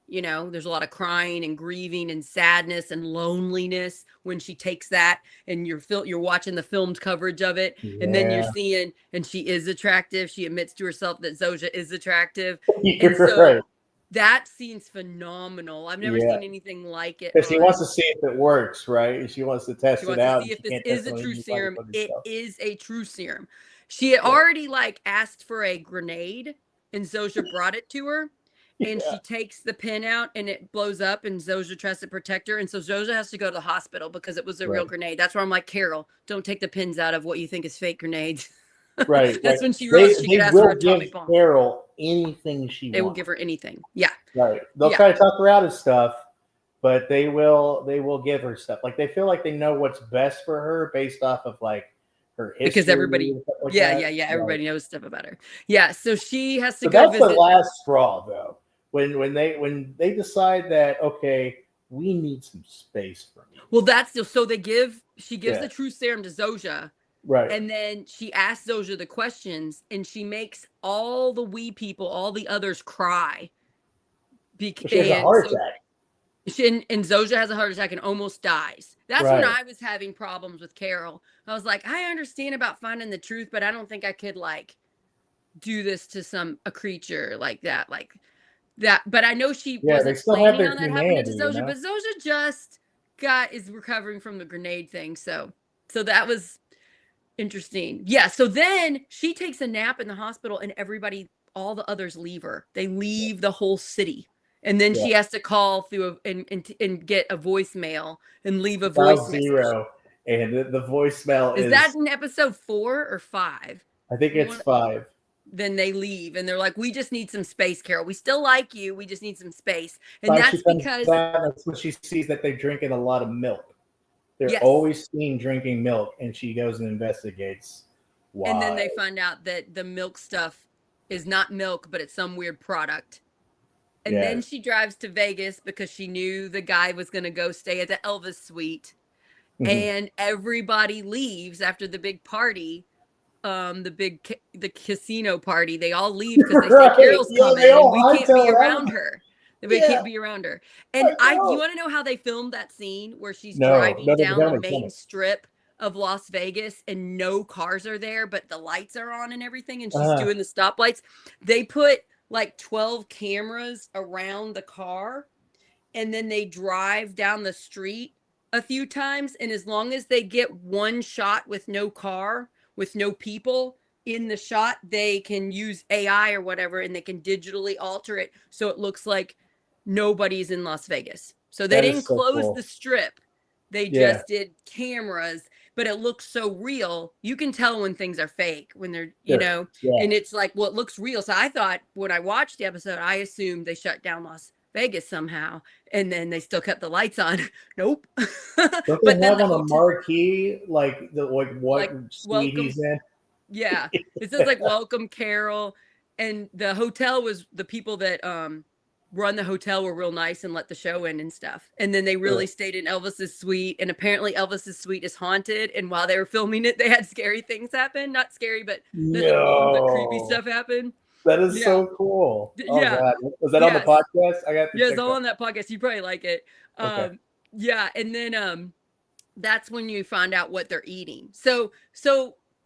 [SPEAKER 1] There's a lot of crying and grieving and sadness and loneliness when she takes that, and you're watching the filmed coverage of it, and then you're seeing, and she is attractive. She admits to herself that Zoja is attractive. And so
[SPEAKER 2] right.
[SPEAKER 1] That scene's phenomenal. I've never seen anything like it.
[SPEAKER 2] Because she wants to see if it works, right? She wants to test it out.
[SPEAKER 1] See if this is a true serum. It is a true serum. She had already asked for a grenade, and Zoja brought it to her. And she takes the pin out and it blows up, and Zoja tries to protect her. And so Zoja has to go to the hospital because it was a real grenade. That's where I'm like, Carol, don't take the pins out of what you think is fake grenades.
[SPEAKER 2] Right.
[SPEAKER 1] That's when she realized she could ask for atomic bomb.
[SPEAKER 2] Carol anything she wants.
[SPEAKER 1] They will give her anything. Yeah.
[SPEAKER 2] Right. They'll try to talk her out of stuff, but they will give her stuff. Like they feel like they know what's best for her based off of like her history.
[SPEAKER 1] Because everybody everybody knows stuff about her. Yeah. So she has to go
[SPEAKER 2] that's
[SPEAKER 1] visit.
[SPEAKER 2] The last straw though. When they decide that, okay, we need some space from you.
[SPEAKER 1] Well, she gives the truth serum to Zoja.
[SPEAKER 2] Right.
[SPEAKER 1] And then she asks Zoja the questions, and she makes all the wee people, all the others cry.
[SPEAKER 2] She has a heart attack.
[SPEAKER 1] And Zoja has a heart attack and almost dies. That's when I was having problems with Carol. I was like, I understand about finding the truth, but I don't think I could do this to a creature like that. But I know she wasn't planning on that happening to Zoja, but Zoja just is recovering from the grenade thing. So that was interesting. Yeah. So then she takes a nap in the hospital, and all the others leave her. They leave the whole city. And then she has to call through and get a voicemail and leave a voice
[SPEAKER 2] message. And the voicemail
[SPEAKER 1] is that in episode 4 or 5?
[SPEAKER 2] I think it's 5.
[SPEAKER 1] Then they leave, and they're like, we just need some space, Carol. We still like you. We just need some space. And that's because
[SPEAKER 2] that's when she sees that they're drinking a lot of milk. They're always seen drinking milk, and she goes and investigates why.
[SPEAKER 1] And then they find out that the milk stuff is not milk, but it's some weird product. And then she drives to Vegas because she knew the guy was going to go stay at the Elvis suite. Mm-hmm. And everybody leaves after the big party. The casino party, they all leave because they say Carol's coming, and we can't be around her. We can't be around her. And you want to know how they filmed that scene where she's driving down the main strip of Las Vegas and no cars are there, but the lights are on and everything, and she's doing the stoplights? They put 12 cameras around the car, and then they drive down the street a few times, and as long as they get one shot with no car, with no people in the shot, they can use AI or whatever, and they can digitally alter it so it looks like nobody's in Las Vegas. So they didn't close the strip. They just did cameras, but it looks so real. You can tell when things are fake, when they're, and it's it looks real. So I thought when I watched the episode, I assumed they shut down Las Vegas somehow, and then they still kept the lights on. Nope.
[SPEAKER 2] Don't they have on a marquee what suite he's in?
[SPEAKER 1] Yeah, it says welcome Carol, and the hotel was the people that run the hotel were real nice and let the show in and stuff. And then they really stayed in Elvis's suite. And apparently Elvis's suite is haunted. And while they were filming it, they had scary things happen. Not scary, but nothing mean, but creepy stuff happen.
[SPEAKER 2] That is so cool. Oh God. Was that on the podcast? I got to
[SPEAKER 1] check it's all on that podcast. You probably like it. Okay. Yeah. And then that's when you find out what they're eating. So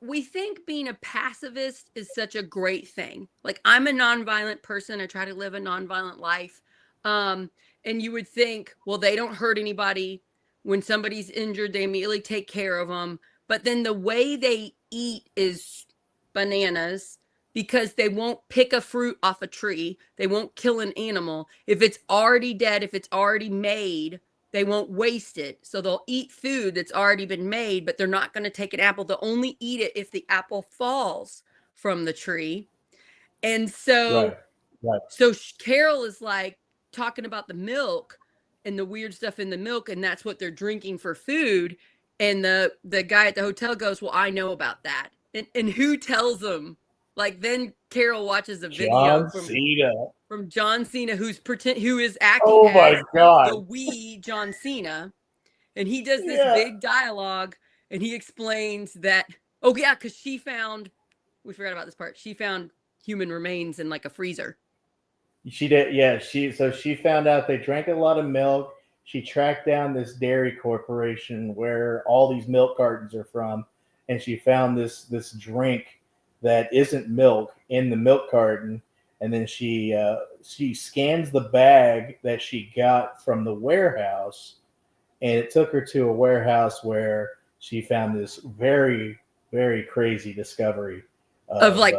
[SPEAKER 1] we think being a pacifist is such a great thing. Like, I'm a nonviolent person. I try to live a nonviolent life. And you would think, well, they don't hurt anybody. When somebody's injured, they immediately take care of them. But then the way they eat is bananas, because they won't pick a fruit off a tree. They won't kill an animal. If it's already dead, if it's already made, they won't waste it. So they'll eat food that's already been made, but they're not going to take an apple. They'll only eat it if the apple falls from the tree. And so, so Carol is like talking about the milk and the weird stuff in the milk, and that's what they're drinking for food. And the guy at the hotel goes, well, I know about that. And who tells them? Like, then Carol watches a video from John Cena, who is acting as the wee John Cena, and he does this big dialogue, and he explains that, because we forgot about this part. She found human remains in like a freezer.
[SPEAKER 2] She did, yeah. She found out they drank a lot of milk. She tracked down this dairy corporation where all these milk cartons are from, and she found this drink that isn't milk in the milk carton. And then she scans the bag that she got from the warehouse, and it took her to a warehouse where she found this very, very crazy discovery
[SPEAKER 1] of like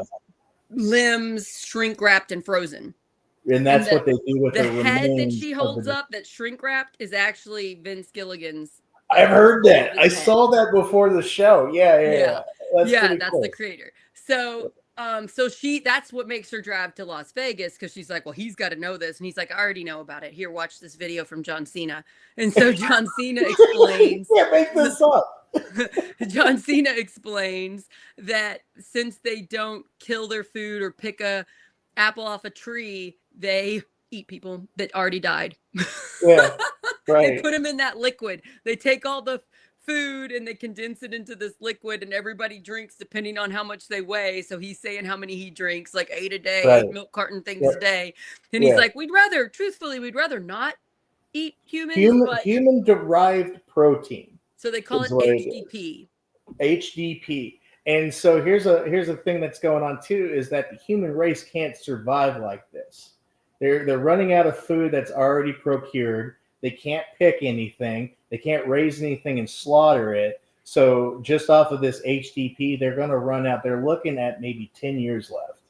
[SPEAKER 1] limbs shrink wrapped and frozen.
[SPEAKER 2] And that's what they do with
[SPEAKER 1] the head that she holds up that's shrink wrapped is actually Vince Gilligan's.
[SPEAKER 2] I've heard that. I saw that before the show. Yeah.
[SPEAKER 1] That's cool. The creator. So that's what makes her drive to Las Vegas, because she's like, well, he's got to know this. And he's like, I already know about it. Here, watch this video from John Cena. And so John Cena explains.
[SPEAKER 2] You can't make this up.
[SPEAKER 1] John Cena explains that since they don't kill their food or pick a apple off a tree, they eat people that already died.
[SPEAKER 2] Yeah, right.
[SPEAKER 1] They put them in that liquid. They take all the food and they condense it into this liquid, and everybody drinks depending on how much they weigh. So he's saying how many he drinks, like 8 a day, 8 milk carton things a day. And he's like, we'd rather not eat humans.
[SPEAKER 2] Human derived protein.
[SPEAKER 1] So they call it HDP.
[SPEAKER 2] HDP. And so here's a thing that's going on too, is that the human race can't survive like this. They're running out of food that's already procured. They can't pick anything. They can't raise anything and slaughter it. So just off of this HDP, they're going to run out. They're looking at maybe 10 years left.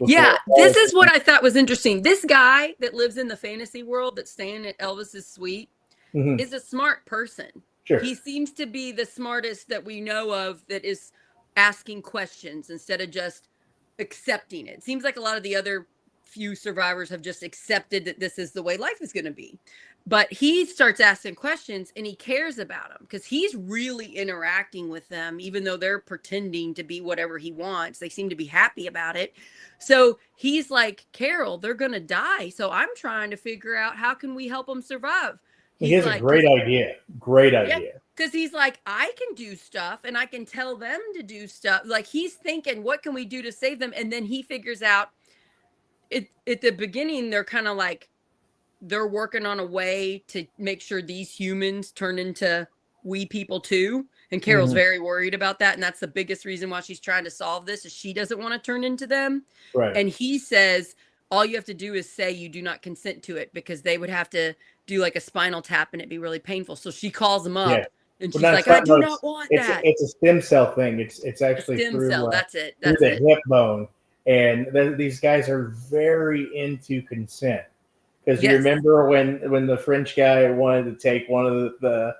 [SPEAKER 1] Yeah, this is what I thought was interesting. This guy that lives in the fantasy world that's staying at Elvis's suite is a smart person.
[SPEAKER 2] Sure.
[SPEAKER 1] He seems to be the smartest that we know of that is asking questions instead of just accepting it. Seems like a lot of the other few survivors have just accepted that this is the way life is going to be. But he starts asking questions, and he cares about them because he's really interacting with them, even though they're pretending to be whatever he wants. They seem to be happy about it. So he's like, Carol, they're going to die. So I'm trying to figure out how can we help them survive.
[SPEAKER 2] He has a great idea. Great idea.
[SPEAKER 1] Because he's like, I can do stuff and I can tell them to do stuff. Like, he's thinking, what can we do to save them? And then he figures out at the beginning, they're kind of like, they're working on a way to make sure these humans turn into we people too. And Carol's very worried about that. And that's the biggest reason why she's trying to solve this, is she doesn't want to turn into them.
[SPEAKER 2] Right.
[SPEAKER 1] And he says, all you have to do is say you do not consent to it, because they would have to do like a spinal tap and it'd be really painful. So she calls him up and she's like, I do not want that.
[SPEAKER 2] It's a stem cell thing. It's actually
[SPEAKER 1] stem cell. That's it.
[SPEAKER 2] That's the hip bone. And these guys are very into consent. Because you remember when the French guy wanted to take one of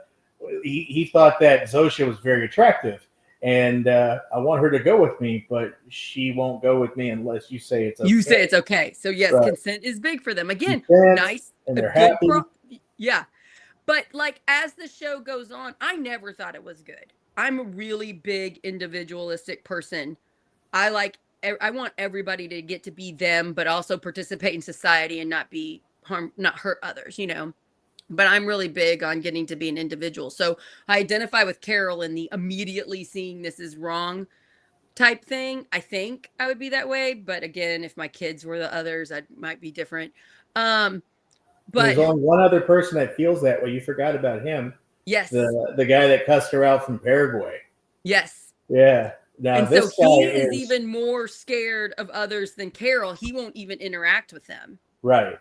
[SPEAKER 2] he thought that Zosha was very attractive. And I want her to go with me, but she won't go with me unless you say it's okay.
[SPEAKER 1] You say it's okay. So yes, consent is big for them. Again, nice.
[SPEAKER 2] And they're happy.
[SPEAKER 1] Yeah. But like, as the show goes on, I never thought it was good. I'm a really big individualistic person. I want everybody to get to be them, but also participate in society and not be not hurt others, but I'm really big on getting to be an individual. So I identify with Carol in the immediately seeing this is wrong type thing. I think I would be that way. But again, if my kids were the others, I might be different. But
[SPEAKER 2] there's only one other person that feels that way. You forgot about him.
[SPEAKER 1] Yes.
[SPEAKER 2] The guy that cussed her out from Paraguay.
[SPEAKER 1] Yes.
[SPEAKER 2] Yeah. Now
[SPEAKER 1] and
[SPEAKER 2] this
[SPEAKER 1] so
[SPEAKER 2] guy
[SPEAKER 1] he is even more scared of others than Carol. He won't even interact with them.
[SPEAKER 2] Right.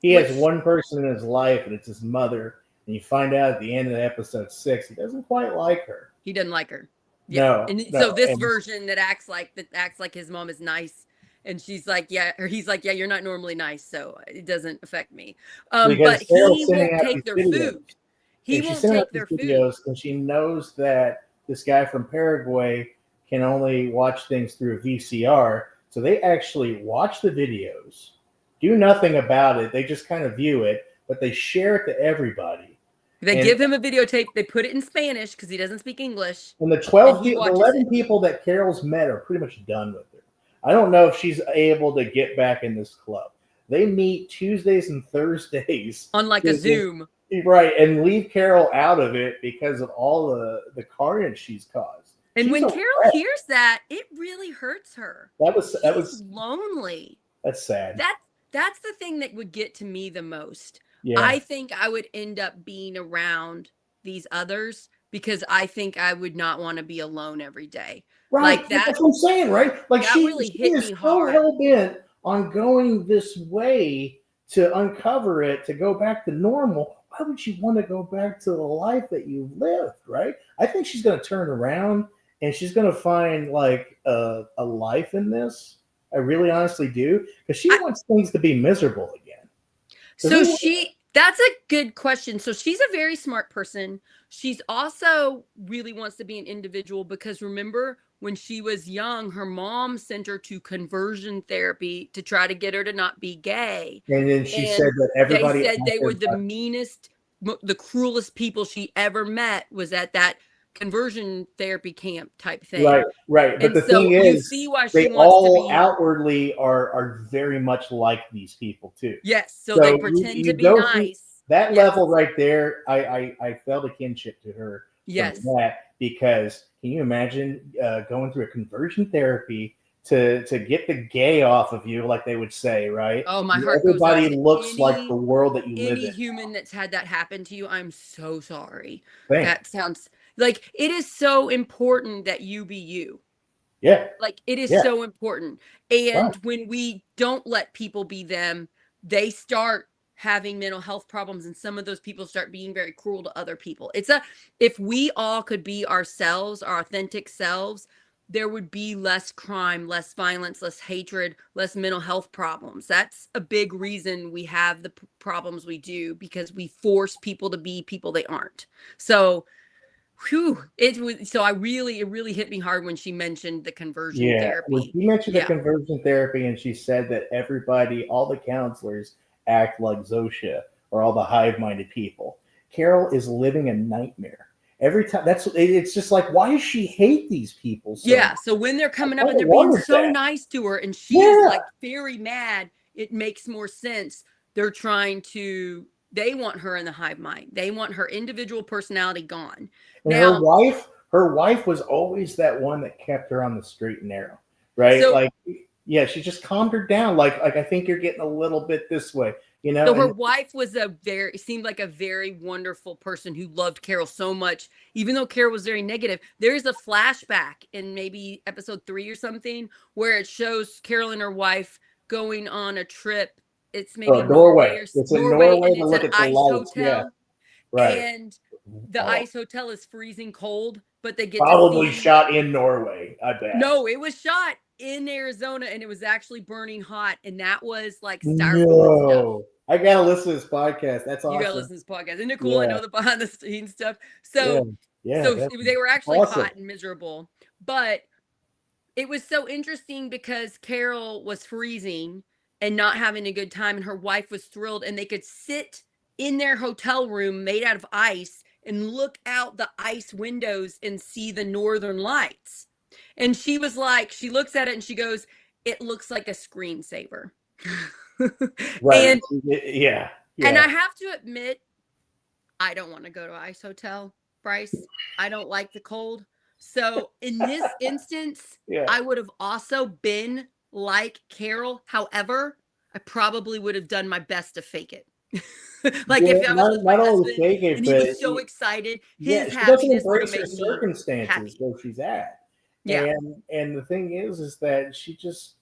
[SPEAKER 2] He has one person in his life, and it's his mother. And you find out at the end of episode 6, he doesn't quite like her.
[SPEAKER 1] He doesn't like her.
[SPEAKER 2] Yeah.
[SPEAKER 1] So this version that acts like his mom is nice, and she's like, yeah, or he's like, yeah, you're not normally nice, so it doesn't affect me. But he won't take their food. He won't take their food.
[SPEAKER 2] And she knows that this guy from Paraguay can only watch things through a VCR. So they actually watch the videos, do nothing about it. They just kind of view it, but they share it to everybody.
[SPEAKER 1] They give him a videotape. They put it in Spanish because he doesn't speak English.
[SPEAKER 2] And the 11 people that Carol's met are pretty much done with her. I don't know if she's able to get back in this club. They meet Tuesdays and Thursdays.
[SPEAKER 1] On like a Zoom.
[SPEAKER 2] Right, and leave Carol out of it because of all the carnage she's caused.
[SPEAKER 1] And when Carol hears that, it really hurts her.
[SPEAKER 2] That was
[SPEAKER 1] lonely.
[SPEAKER 2] That's sad.
[SPEAKER 1] That's the thing that would get to me the most.
[SPEAKER 2] Yeah.
[SPEAKER 1] I think I would end up being around these others because I think I would not want to be alone every day.
[SPEAKER 2] Right. Like that's what I'm saying, right? Like she is so hell bent on going this way to uncover it, to go back to normal. Why would you want to go back to the life that you've lived, right? I think she's going to turn around and she's going to find like a life in this. I really honestly do, because she wants things to be miserable again.
[SPEAKER 1] That's a good question. So she's a very smart person. She's also really wants to be an individual because remember when she was young, her mom sent her to conversion therapy to try to get her to not be gay.
[SPEAKER 2] And then she said that everybody
[SPEAKER 1] said they were the meanest, the cruelest people she ever met was at that conversion therapy camp type thing.
[SPEAKER 2] Right. But the thing is, see why they all outwardly are very much like these people too.
[SPEAKER 1] Yes. So they pretend to be nice.
[SPEAKER 2] That level right there, I felt a kinship to her.
[SPEAKER 1] Yes.
[SPEAKER 2] That, because can you imagine going through a conversion therapy to get the gay off of you, like they would say, right?
[SPEAKER 1] Oh, my heart
[SPEAKER 2] Everybody looks like the world that you live in.
[SPEAKER 1] Any human that's had that happen to you, I'm so sorry.
[SPEAKER 2] Thanks.
[SPEAKER 1] That sounds like it is so important that you be you.
[SPEAKER 2] Yeah.
[SPEAKER 1] Like it is so important. And when we don't let people be them, they start having mental health problems, and some of those people start being very cruel to other people. If we all could be ourselves, our authentic selves, there would be less crime, less violence, less hatred, less mental health problems. That's a big reason we have the problems we do, because we force people to be people they aren't. So it really hit me hard when she mentioned the conversion therapy.
[SPEAKER 2] When she mentioned the conversion therapy, and she said that all the counselors act like Zosha or all the hive-minded people. Carol is living a nightmare. Every time it's just like, why does she hate these people so much?
[SPEAKER 1] So when they're coming up and they're being so nice to her and she is like very mad, it makes more sense. They want her in the hive mind. They want her individual personality gone.
[SPEAKER 2] And her wife was always that one that kept her on the straight and narrow, right? So, she just calmed her down. Like I think you're getting a little bit this way, you know.
[SPEAKER 1] So her wife was seemed like a very wonderful person who loved Carol so much, even though Carol was very negative. There's a flashback in maybe episode 3 or something where it shows Carol and her wife going on a trip. It's maybe
[SPEAKER 2] Norway. It's in Norway to look at the lights.
[SPEAKER 1] Hotel.
[SPEAKER 2] Yeah. Right.
[SPEAKER 1] And the ice hotel is freezing cold, but they get
[SPEAKER 2] probably shot in Norway, I bet.
[SPEAKER 1] No, it was shot in Arizona, and it was actually burning hot, and that was like
[SPEAKER 2] styrofoam and stuff. I gotta listen to this podcast. That's awesome.
[SPEAKER 1] You gotta listen to this podcast. Isn't it cool? I know the behind the scenes stuff. So they were actually hot and miserable, but it was so interesting because Carol was freezing and not having a good time, and her wife was thrilled, and they could sit in their hotel room made out of ice and look out the ice windows and see the northern lights. And she was like, she looks at it and she goes, it looks like a screensaver.
[SPEAKER 2] Right.
[SPEAKER 1] And
[SPEAKER 2] Yeah.
[SPEAKER 1] and I have to admit, I don't want to go to an ice hotel, Brice. I don't like the cold. So in this instance,
[SPEAKER 2] Yeah.
[SPEAKER 1] I would have also been like Carol. However, I probably would have done my best to fake it. Like
[SPEAKER 2] Yeah,
[SPEAKER 1] if I was with my
[SPEAKER 2] not only
[SPEAKER 1] husband
[SPEAKER 2] fake it,
[SPEAKER 1] and he
[SPEAKER 2] but
[SPEAKER 1] was so excited,
[SPEAKER 2] yeah,
[SPEAKER 1] his
[SPEAKER 2] she doesn't
[SPEAKER 1] happiness would have
[SPEAKER 2] embrace her
[SPEAKER 1] made me
[SPEAKER 2] circumstances
[SPEAKER 1] happy.
[SPEAKER 2] where she's at.
[SPEAKER 1] Yeah.
[SPEAKER 2] And the thing is that she just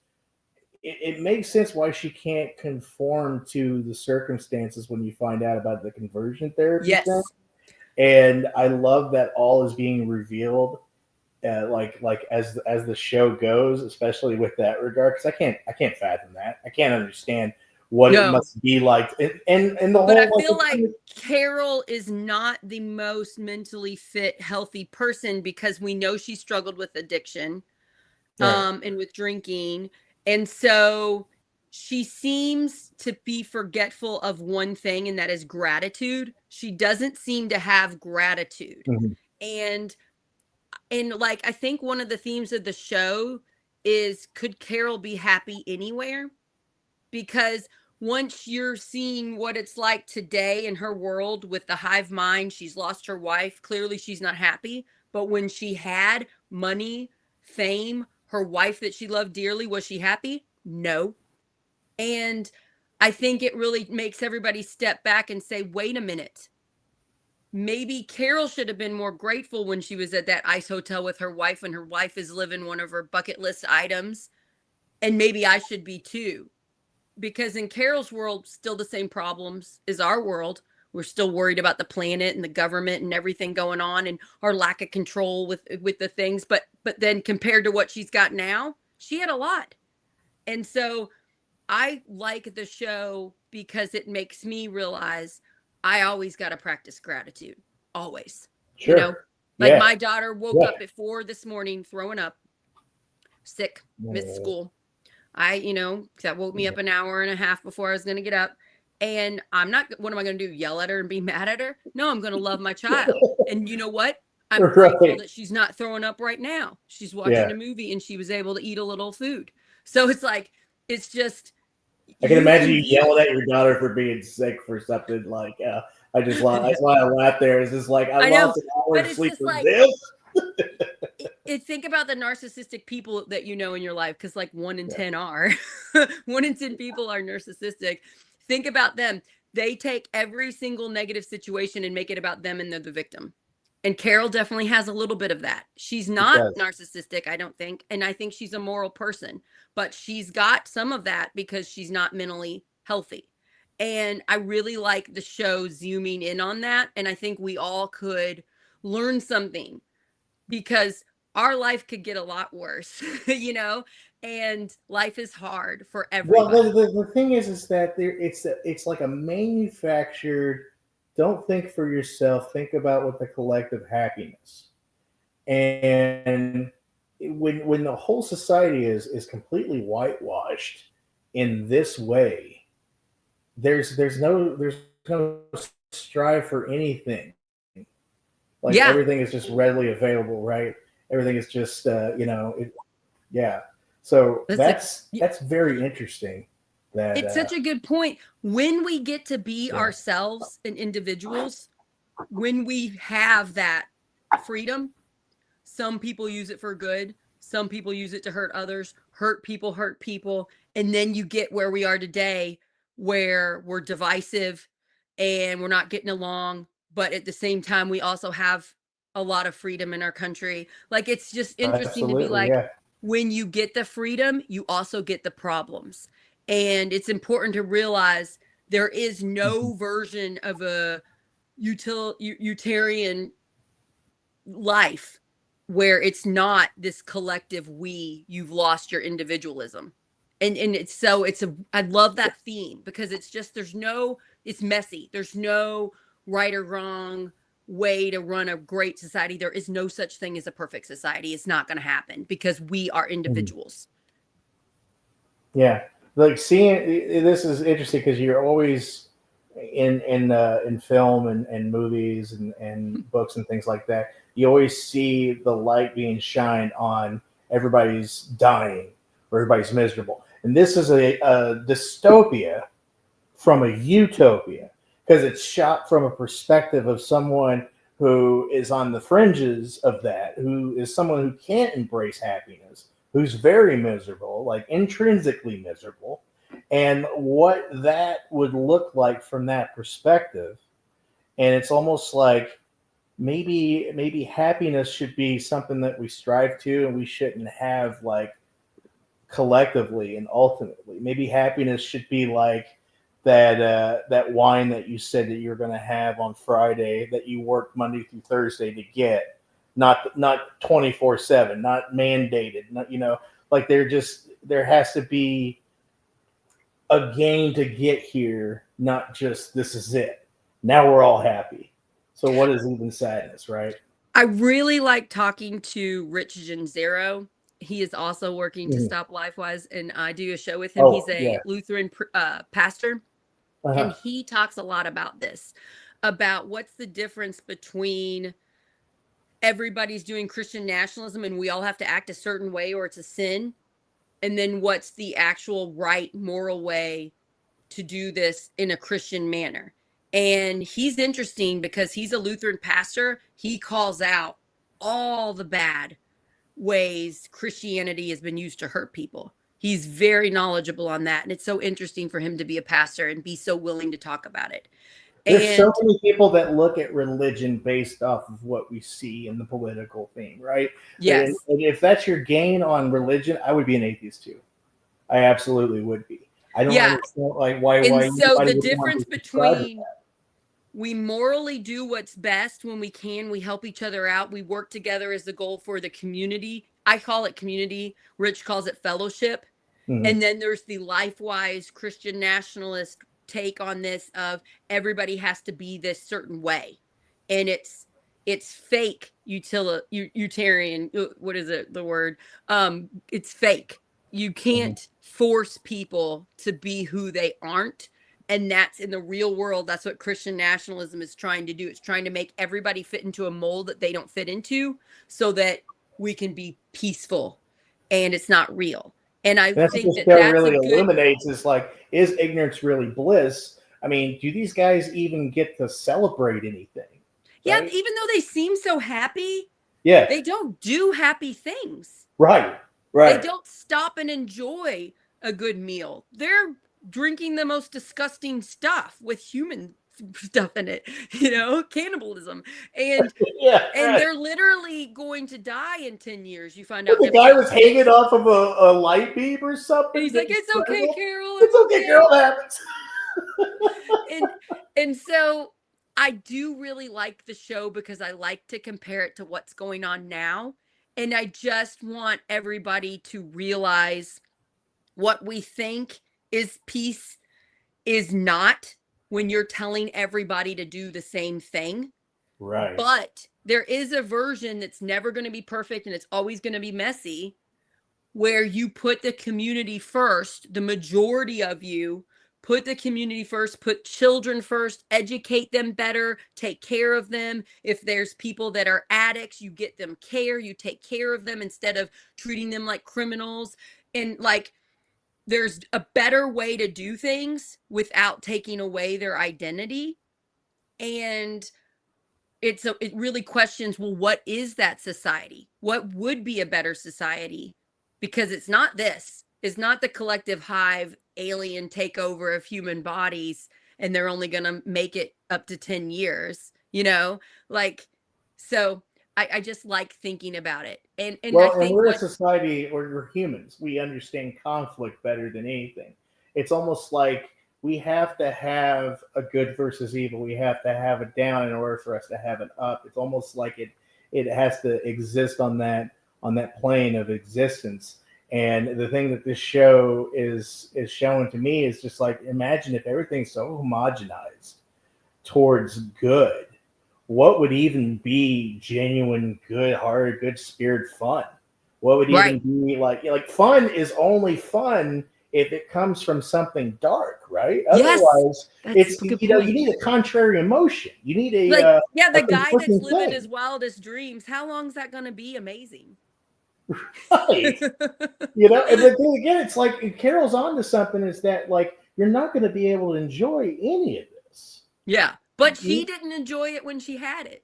[SPEAKER 2] it makes sense why she can't conform to the circumstances when you find out about the conversion therapy
[SPEAKER 1] Yes.
[SPEAKER 2] thing. And I love that all is being revealed, like as the show goes, especially with that regard. Because I can't fathom that. I can't understand what it must be like, and the
[SPEAKER 1] But
[SPEAKER 2] whole.
[SPEAKER 1] I feel like Carol is not the most mentally fit, healthy person because we know she struggled with addiction,
[SPEAKER 2] Right.
[SPEAKER 1] and with drinking, and so she seems to be forgetful of one thing, and that is gratitude. She doesn't seem to have gratitude,
[SPEAKER 2] Mhm.
[SPEAKER 1] and like I think one of the themes of the show is, could Carol be happy anywhere? Because once you're seeing what it's like today in her world with the hive mind, she's lost her wife. Clearly, she's not happy. But when she had money, fame, her wife that she loved dearly, was she happy? No. And I think it really makes everybody step back and say, wait a minute. Maybe Carol should have been more grateful when she was at that ice hotel with her wife and her wife is living one of her bucket list items. And maybe I should be too, because in Carol's world, still the same problems as our world. We're still worried about the planet and the government and everything going on and our lack of control with the things. But then compared to what she's got now, she had a lot. And so I like the show because it makes me realize I always got to practice gratitude. Always.
[SPEAKER 2] Sure.
[SPEAKER 1] You know, like
[SPEAKER 2] Yeah.
[SPEAKER 1] my daughter woke up at 4 this morning throwing up, sick, missed school. That woke me up an hour and a half before I was going to get up. And what am I going to do? Yell at her and be mad at her? No, I'm going to love my child. And you know what? I'm grateful that she's not throwing up right now. She's watching a movie and she was able to eat a little food. So it's like, it's just.
[SPEAKER 2] I can imagine you yelling at your daughter for being sick for something like, that's why I laughed there. It's just like, I lost an hour of sleep for this.
[SPEAKER 1] Think about the narcissistic people that you know in your life, because like 1 in 10 are. 1 in 10 people are narcissistic. Think about them. They take every single negative situation and make it about them, and they're the victim. And Carol definitely has a little bit of that. She's not narcissistic, I don't think. And I think she's a moral person, but she's got some of that because she's not mentally healthy. And I really like the show zooming in on that. And I think we all could learn something, because our life could get a lot worse, and life is hard for everybody.
[SPEAKER 2] Well, the thing is that it's like a manufactured. Don't think for yourself. Think about what the collective happiness. And when the whole society is completely whitewashed in this way, there's no strive for anything. Like everything is just readily available, right? Everything is just yeah. So that's very interesting.
[SPEAKER 1] It's such a good point. When we get to be ourselves and individuals, when we have that freedom, some people use it for good. Some people use it to hurt others. Hurt people. And then you get where we are today, where we're divisive and we're not getting along. But at the same time, we also have a lot of freedom in our country. Like, it's just interesting to be like, when you get the freedom, you also get the problems. And it's important to realize there is no version of a utilitarian life where it's not this collective you've lost your individualism. And I love that theme, because it's just, it's messy. There's no right or wrong way to run a great society. There is no such thing as a perfect society. It's not going to happen, because we are individuals.
[SPEAKER 2] Yeah. Like, seeing this is interesting because you're always in film and movies and books and things like that. You always see the light being shined on everybody's dying or everybody's miserable. And this is a dystopia from a utopia because it's shot from a perspective of someone who is on the fringes of that, who is someone who can't embrace happiness, who's very miserable, like intrinsically miserable, and what that would look like from that perspective. And it's almost like maybe happiness should be something that we strive to, and we shouldn't have like collectively and ultimately. Maybe happiness should be like that wine that you said that you're going to have on Friday that you worked Monday through Thursday to get, not 24/7, not mandated, not, like there has to be a gain to get here, not just this is it. Now we're all happy. So what is even sadness, right?
[SPEAKER 1] I really like talking to Rich Genzero. He is also working to stop LifeWise, and I do a show with him.
[SPEAKER 2] Oh,
[SPEAKER 1] He's a Lutheran pastor, and he talks a lot about this, about what's the difference between everybody's doing Christian nationalism and we all have to act a certain way or it's a sin, and then what's the actual right moral way to do this in a Christian manner. And he's interesting because he's a Lutheran pastor. He calls out all the bad ways Christianity has been used to hurt people. He's very knowledgeable on that. And it's so interesting for him to be a pastor and be so willing to talk about it.
[SPEAKER 2] There's so many people that look at religion based off of what we see in the political thing, right?
[SPEAKER 1] Yes.
[SPEAKER 2] And if that's your gain on religion, I would be an atheist too. I absolutely would be. I don't understand like why.
[SPEAKER 1] And so the difference between we morally do what's best when we can, we help each other out, we work together as the goal for the community. I call it community. Rich calls it fellowship. And then there's the LifeWise Christian nationalist take on this of everybody has to be this certain way, and it's fake utilitarian. What is it? The word? It's fake. You can't force people to be who they aren't. And that's in the real world. That's what Christian nationalism is trying to do. It's trying to make everybody fit into a mold that they don't fit into so that we can be peaceful, and it's not real. And I think
[SPEAKER 2] that really illuminates is like, is ignorance really bliss? I mean, do these guys even get to celebrate anything?
[SPEAKER 1] Yeah, right? Even though they seem so happy, they don't do happy things.
[SPEAKER 2] Right.
[SPEAKER 1] They don't stop and enjoy a good meal. They're drinking the most disgusting stuff with human stuff in it, cannibalism. And they're literally going to die in 10 years. You find out
[SPEAKER 2] the guy was hanging off of a light beam or something.
[SPEAKER 1] And he's like, it's okay, Carol.
[SPEAKER 2] It's okay, Carol. That
[SPEAKER 1] happens. and so I do really like the show because I like to compare it to what's going on now. And I just want everybody to realize what we think is peace is not when you're telling everybody to do the same thing.
[SPEAKER 2] Right.
[SPEAKER 1] But there is a version that's never going to be perfect and it's always going to be messy, where you put the community first. The majority of you put the community first, put children first, educate them better, take care of them. If there's people that are addicts, you get them care, you take care of them instead of treating them like criminals. And like, there's a better way to do things without taking away their identity. And it really questions, well, what is that society? What would be a better society? Because it's not this. It's not the collective hive alien takeover of human bodies, and they're only going to make it up to 10 years, so I just like thinking about it. And
[SPEAKER 2] I think we're a society, or we're humans. We understand conflict better than anything. It's almost like we have to have a good versus evil. We have to have a down in order for us to have an up. It's almost like it has to exist on that plane of existence. And the thing that this show is showing to me is just like, imagine if everything's so homogenized towards good. What would even be genuine, good-hearted, good-spirited fun? What would even be like fun is only fun if it comes from something dark, right?
[SPEAKER 1] Yes,
[SPEAKER 2] otherwise, it's you need a contrary emotion. You need
[SPEAKER 1] the guy that's living his wildest dreams. How long is that going to be amazing?
[SPEAKER 2] Right. You know, and but then again, it's like Carol's on to something. Is that like you're not going to be able to enjoy any of this?
[SPEAKER 1] Yeah, but she didn't enjoy it when she had it.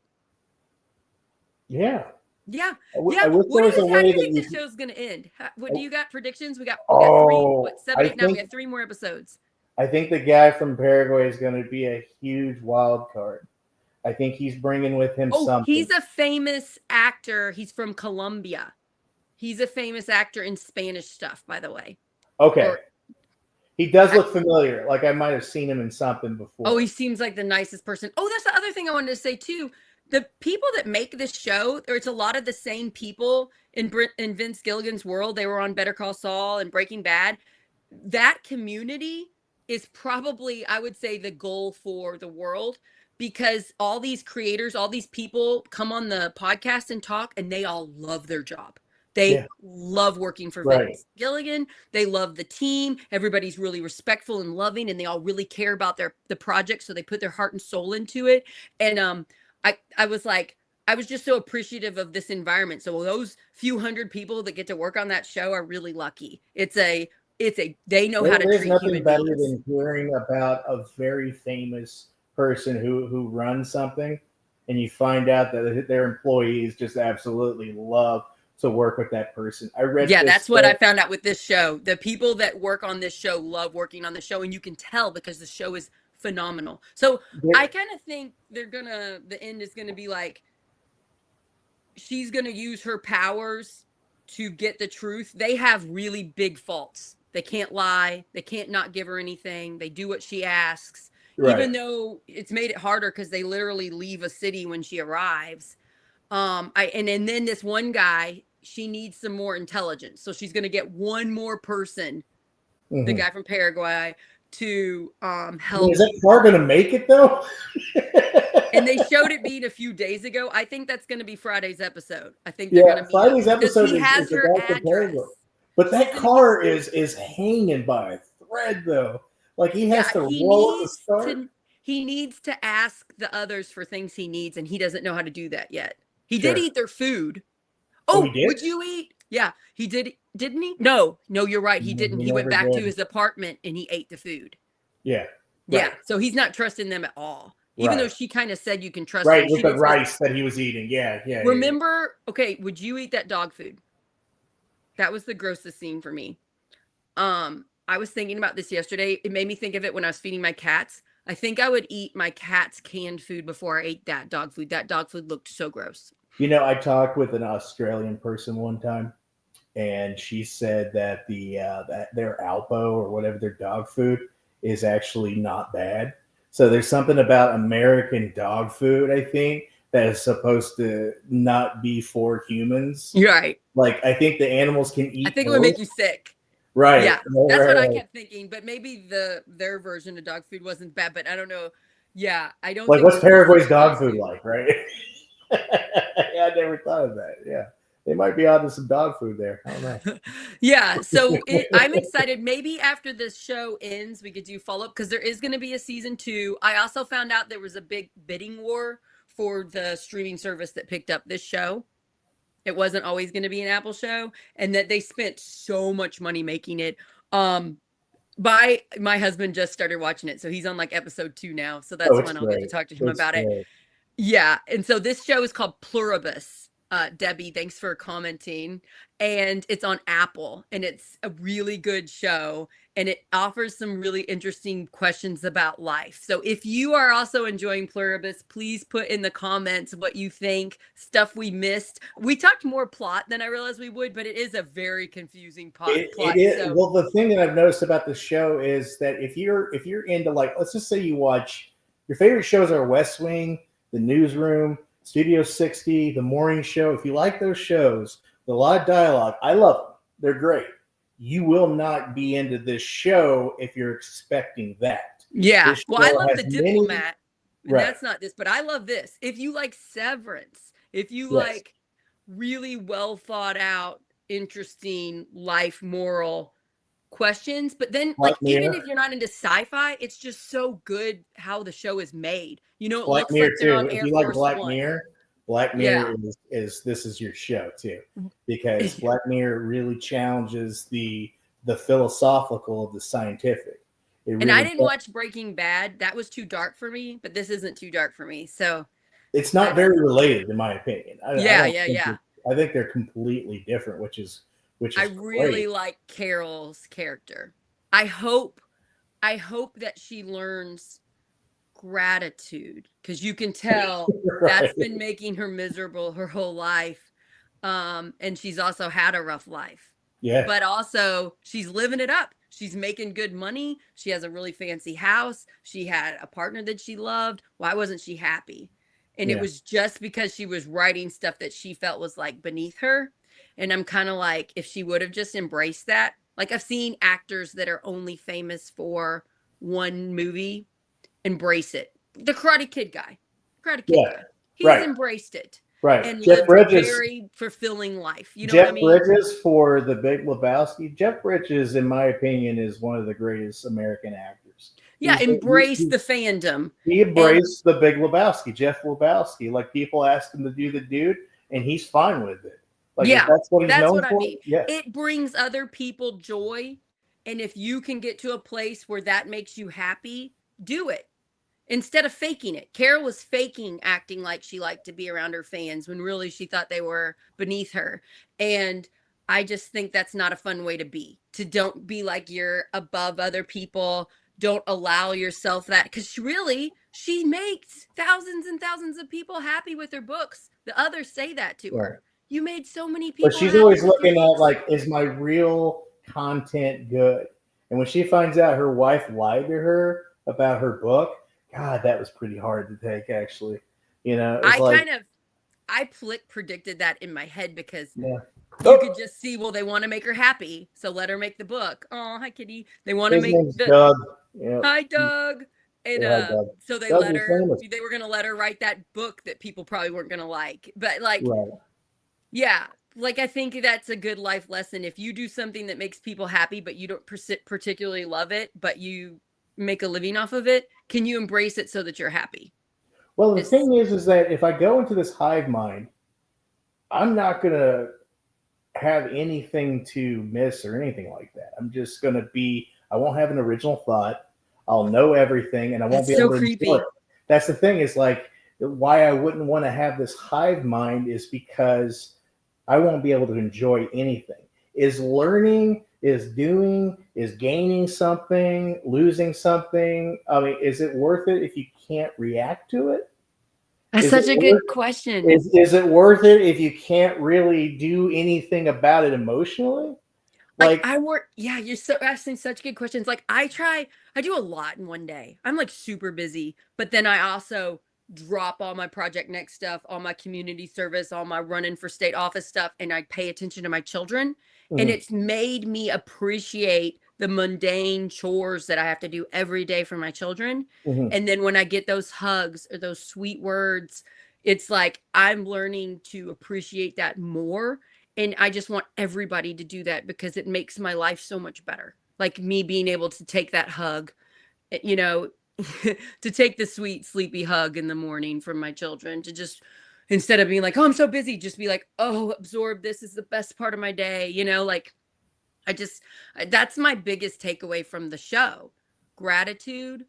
[SPEAKER 2] Yeah.
[SPEAKER 1] Yeah,
[SPEAKER 2] I
[SPEAKER 1] yeah.
[SPEAKER 2] wish there was a
[SPEAKER 1] How do
[SPEAKER 2] way
[SPEAKER 1] you
[SPEAKER 2] that
[SPEAKER 1] think
[SPEAKER 2] you.
[SPEAKER 1] this show's gonna end? What do you got predictions? We got three,
[SPEAKER 2] Oh,
[SPEAKER 1] what, seven,
[SPEAKER 2] I
[SPEAKER 1] 8 now. We
[SPEAKER 2] think
[SPEAKER 1] got 3 more episodes.
[SPEAKER 2] I think the guy from Paraguay is going to be a huge wild card. I think he's bringing with him
[SPEAKER 1] Oh,
[SPEAKER 2] something.
[SPEAKER 1] he's a famous actor. He's from Colombia. He's a famous actor in Spanish stuff, by the way.
[SPEAKER 2] Okay.
[SPEAKER 1] Or,
[SPEAKER 2] He does look familiar. Like I might have seen him in something before.
[SPEAKER 1] oh, he seems like the nicest person. Oh, that's the other thing I wanted to say too. The people that make this show, or it's a lot of the same people in Vince Gilligan's world. They were on Better Call Saul and Breaking Bad. That community is probably, I would say, the goal for the world, because all these creators, all these people come on the podcast and talk, and they all love their job. They love working for Vince Gilligan. They love the team. Everybody's really respectful and loving, and they all really care about the project, so they put their heart and soul into it. And I was like, I was just so appreciative of this environment. So those few hundred people that get to work on that show are really lucky. They know how to
[SPEAKER 2] There's
[SPEAKER 1] treat
[SPEAKER 2] nothing
[SPEAKER 1] human
[SPEAKER 2] better
[SPEAKER 1] beings.
[SPEAKER 2] than hearing about a very famous person who runs something, and you find out that their employees just absolutely love to work with that person. I read.
[SPEAKER 1] Yeah, that's what I found out with this show. The people that work on this show love working on the show, and you can tell because the show is phenomenal. So I kind of think the end is gonna be like, she's gonna use her powers to get the truth. They have really big faults. They can't lie. They can't not give her anything. They do what she asks, even though it's made it harder because they literally leave a city when she arrives. And then this one guy, she needs some more intelligence, so she's gonna get one more person, the guy from Paraguay, to help.
[SPEAKER 2] Is that car gonna make it though?
[SPEAKER 1] And they showed it being a few days ago. I think that's going to be Friday's episode. I think they're going to
[SPEAKER 2] Friday's episode
[SPEAKER 1] he has
[SPEAKER 2] is
[SPEAKER 1] her address.
[SPEAKER 2] But that car is hanging by a thread though. Like he has to roll the start.
[SPEAKER 1] He needs to ask the others for things he needs, and he doesn't know how to do that yet. He did eat their food. Oh, would you eat? Yeah, he did. Didn't he? No, you're right. He didn't. He went back to his apartment and he ate the food.
[SPEAKER 2] Yeah.
[SPEAKER 1] Yeah. So he's not trusting them at all. Even though she kind of said you can trust
[SPEAKER 2] him. With the rice that he was eating. Yeah.
[SPEAKER 1] Remember, okay, would you eat that dog food? That was the grossest scene for me. I was thinking about this yesterday. It made me think of it when I was feeding my cats. I think I would eat my cat's canned food before I ate that dog food. That dog food looked so gross.
[SPEAKER 2] You know, I talked with an Australian person one time, and she said that that their Alpo or whatever their dog food is actually not bad. So there's something about American dog food, I think, that is supposed to not be for humans.
[SPEAKER 1] Right.
[SPEAKER 2] Like, I think the animals can eat.
[SPEAKER 1] I think it would make you sick.
[SPEAKER 2] Right.
[SPEAKER 1] Yeah. That's what I kept thinking. But maybe their version of dog food wasn't bad. But I don't know. Yeah. I don't
[SPEAKER 2] like, what's Paraguay's dog food like, right? Yeah, I never thought of that. Yeah. They might be onto some dog food there. I don't know.
[SPEAKER 1] Yeah, so I'm excited. Maybe after this show ends, we could do follow-up because there is going to be a season 2. I also found out there was a big bidding war for the streaming service that picked up this show. It wasn't always going to be an Apple show, and that they spent so much money making it. My husband just started watching it, so he's on like episode 2 now. So that's when I'll get to talk to him about it. Yeah, and so this show is called Pluribus. Debbie, thanks for commenting. And it's on Apple, and it's a really good show, and it offers some really interesting questions about life. So if you are also enjoying Pluribus, please put in the comments what you think, stuff we missed. We talked more plot than I realized we would, but it is a very confusing plot.
[SPEAKER 2] It is. So. Well, the thing that I've noticed about the show is that if you're into, like, let's just say you watch, your favorite shows are West Wing, The Newsroom, Studio 60, The Morning Show. If you like those shows, a lot of dialogue, I love them. They're great. You will not be into this show if you're expecting that.
[SPEAKER 1] Yeah. Well, I love The Diplomat. That's not this, but I love this. If you like Severance, if you like really well thought out, interesting life moral questions, but then like even if you're not into sci-fi, it's just so good how the show is made. You know, it
[SPEAKER 2] Black
[SPEAKER 1] looks
[SPEAKER 2] Mirror
[SPEAKER 1] like they're on
[SPEAKER 2] too.
[SPEAKER 1] Air
[SPEAKER 2] If you like
[SPEAKER 1] Force
[SPEAKER 2] Black
[SPEAKER 1] One.
[SPEAKER 2] Mirror, Black
[SPEAKER 1] Yeah.
[SPEAKER 2] Mirror is this is your show too, because Black Mirror really challenges the philosophical of the scientific. It
[SPEAKER 1] And I
[SPEAKER 2] really
[SPEAKER 1] didn't watch Breaking Bad. That was too dark for me, but this isn't too dark for me. So
[SPEAKER 2] it's
[SPEAKER 1] I
[SPEAKER 2] not very
[SPEAKER 1] just,
[SPEAKER 2] related in my opinion. I
[SPEAKER 1] yeah,
[SPEAKER 2] don't
[SPEAKER 1] yeah,
[SPEAKER 2] think
[SPEAKER 1] yeah.
[SPEAKER 2] I think they're completely different, which
[SPEAKER 1] I
[SPEAKER 2] is
[SPEAKER 1] really
[SPEAKER 2] great.
[SPEAKER 1] like Carol's character. I hope, I hope that she learns gratitude, because you can tell that's
[SPEAKER 2] Right.
[SPEAKER 1] been making her miserable her whole life. And she's also had a rough life,
[SPEAKER 2] Yeah.
[SPEAKER 1] but also she's living it up. She's making good money. She has a really fancy house. She had a partner that she loved. Why wasn't she happy? And it
[SPEAKER 2] Yeah.
[SPEAKER 1] was just because she was writing stuff that she felt was like beneath her. And I'm kind of like, if she would have just embraced that, like I've seen actors that are only famous for one movie embrace it. The Karate Kid guy, Karate Kid
[SPEAKER 2] Yeah.
[SPEAKER 1] guy, he's
[SPEAKER 2] Right.
[SPEAKER 1] embraced it
[SPEAKER 2] Right.
[SPEAKER 1] and lived a very fulfilling life. You know what I
[SPEAKER 2] Jeff
[SPEAKER 1] mean?
[SPEAKER 2] Bridges for The Big Lebowski. Jeff Bridges, in my opinion, is one of the greatest American actors.
[SPEAKER 1] Yeah, embrace the fandom.
[SPEAKER 2] He
[SPEAKER 1] And
[SPEAKER 2] embraced The Big Lebowski, Jeff Lebowski. Like people ask him to do the dude, and he's fine with it. Like if
[SPEAKER 1] yeah,
[SPEAKER 2] that's what he's
[SPEAKER 1] that's
[SPEAKER 2] known
[SPEAKER 1] what I
[SPEAKER 2] for,
[SPEAKER 1] mean.
[SPEAKER 2] yeah,
[SPEAKER 1] It brings other people joy. And if you can get to a place where that makes you happy, do it instead of faking it. Carol was faking acting like she liked to be around her fans when really she thought they were beneath her. And I just think that's not a fun way to be. To don't be like you're above other people. Don't allow yourself that, because really she makes thousands and thousands of people happy with her books. The others say that to
[SPEAKER 2] right.
[SPEAKER 1] her. You made so many
[SPEAKER 2] But
[SPEAKER 1] people
[SPEAKER 2] she's
[SPEAKER 1] happy
[SPEAKER 2] always
[SPEAKER 1] with your
[SPEAKER 2] looking at
[SPEAKER 1] books.
[SPEAKER 2] like, is my real content good? And when she finds out her wife lied to her about her book, God, that was pretty hard to take. Actually, it's
[SPEAKER 1] I
[SPEAKER 2] like,
[SPEAKER 1] kind of I predicted that in my head, because
[SPEAKER 2] yeah.
[SPEAKER 1] you
[SPEAKER 2] Oh,
[SPEAKER 1] could just see, well, they want to make her happy, so let her make the book. Oh, hi, Kitty. They want to
[SPEAKER 2] his
[SPEAKER 1] make
[SPEAKER 2] name's
[SPEAKER 1] the
[SPEAKER 2] Doug. Yeah,
[SPEAKER 1] hi, Doug. And
[SPEAKER 2] yeah, hi, Doug.
[SPEAKER 1] so they
[SPEAKER 2] Doug
[SPEAKER 1] let
[SPEAKER 2] was
[SPEAKER 1] her.
[SPEAKER 2] famous,
[SPEAKER 1] They were gonna let her write that book that people probably weren't gonna like. But like,
[SPEAKER 2] right?
[SPEAKER 1] yeah, like I think that's a good life lesson. If you do something that makes people happy, but you don't particularly love it, but you make a living off of it, can you embrace it so that you're happy?
[SPEAKER 2] Well, the
[SPEAKER 1] It's
[SPEAKER 2] thing is that if I go into this hive mind, I'm not gonna have anything to miss or anything like that. I'm just gonna be. I won't have an original thought. I'll know everything, and I won't
[SPEAKER 1] that's
[SPEAKER 2] be
[SPEAKER 1] so
[SPEAKER 2] able to enjoy it.
[SPEAKER 1] creepy.
[SPEAKER 2] That's the thing. Is like why I wouldn't want to have this hive mind is because I won't be able to enjoy anything. Is learning, is doing, is gaining something, losing something. I mean, is it worth it if you can't react to it?
[SPEAKER 1] That's
[SPEAKER 2] Is it
[SPEAKER 1] such a
[SPEAKER 2] worth
[SPEAKER 1] good question.
[SPEAKER 2] is it worth it if you can't really do anything about it emotionally?
[SPEAKER 1] Like
[SPEAKER 2] Like,
[SPEAKER 1] I work, yeah, you're so asking such good questions. Like I do a lot in one day. I'm like super busy, but then I also drop all my Project Next stuff, all my community service, all my running for state office stuff, and I pay attention to my children. And
[SPEAKER 2] mhm,
[SPEAKER 1] it's made me appreciate the mundane chores that I have to do every day for my children.
[SPEAKER 2] mhm.
[SPEAKER 1] And then when I get those hugs or those sweet words, it's like I'm learning to appreciate that more, and I just want everybody to do that because it makes my life so much better. Like me being able to take that hug, you know, to take the sweet, sleepy hug in the morning from my children, to just, instead of being like, oh, I'm so busy, just be like, oh, absorb. This is the best part of my day. Like I just, that's my biggest takeaway from the show. Gratitude.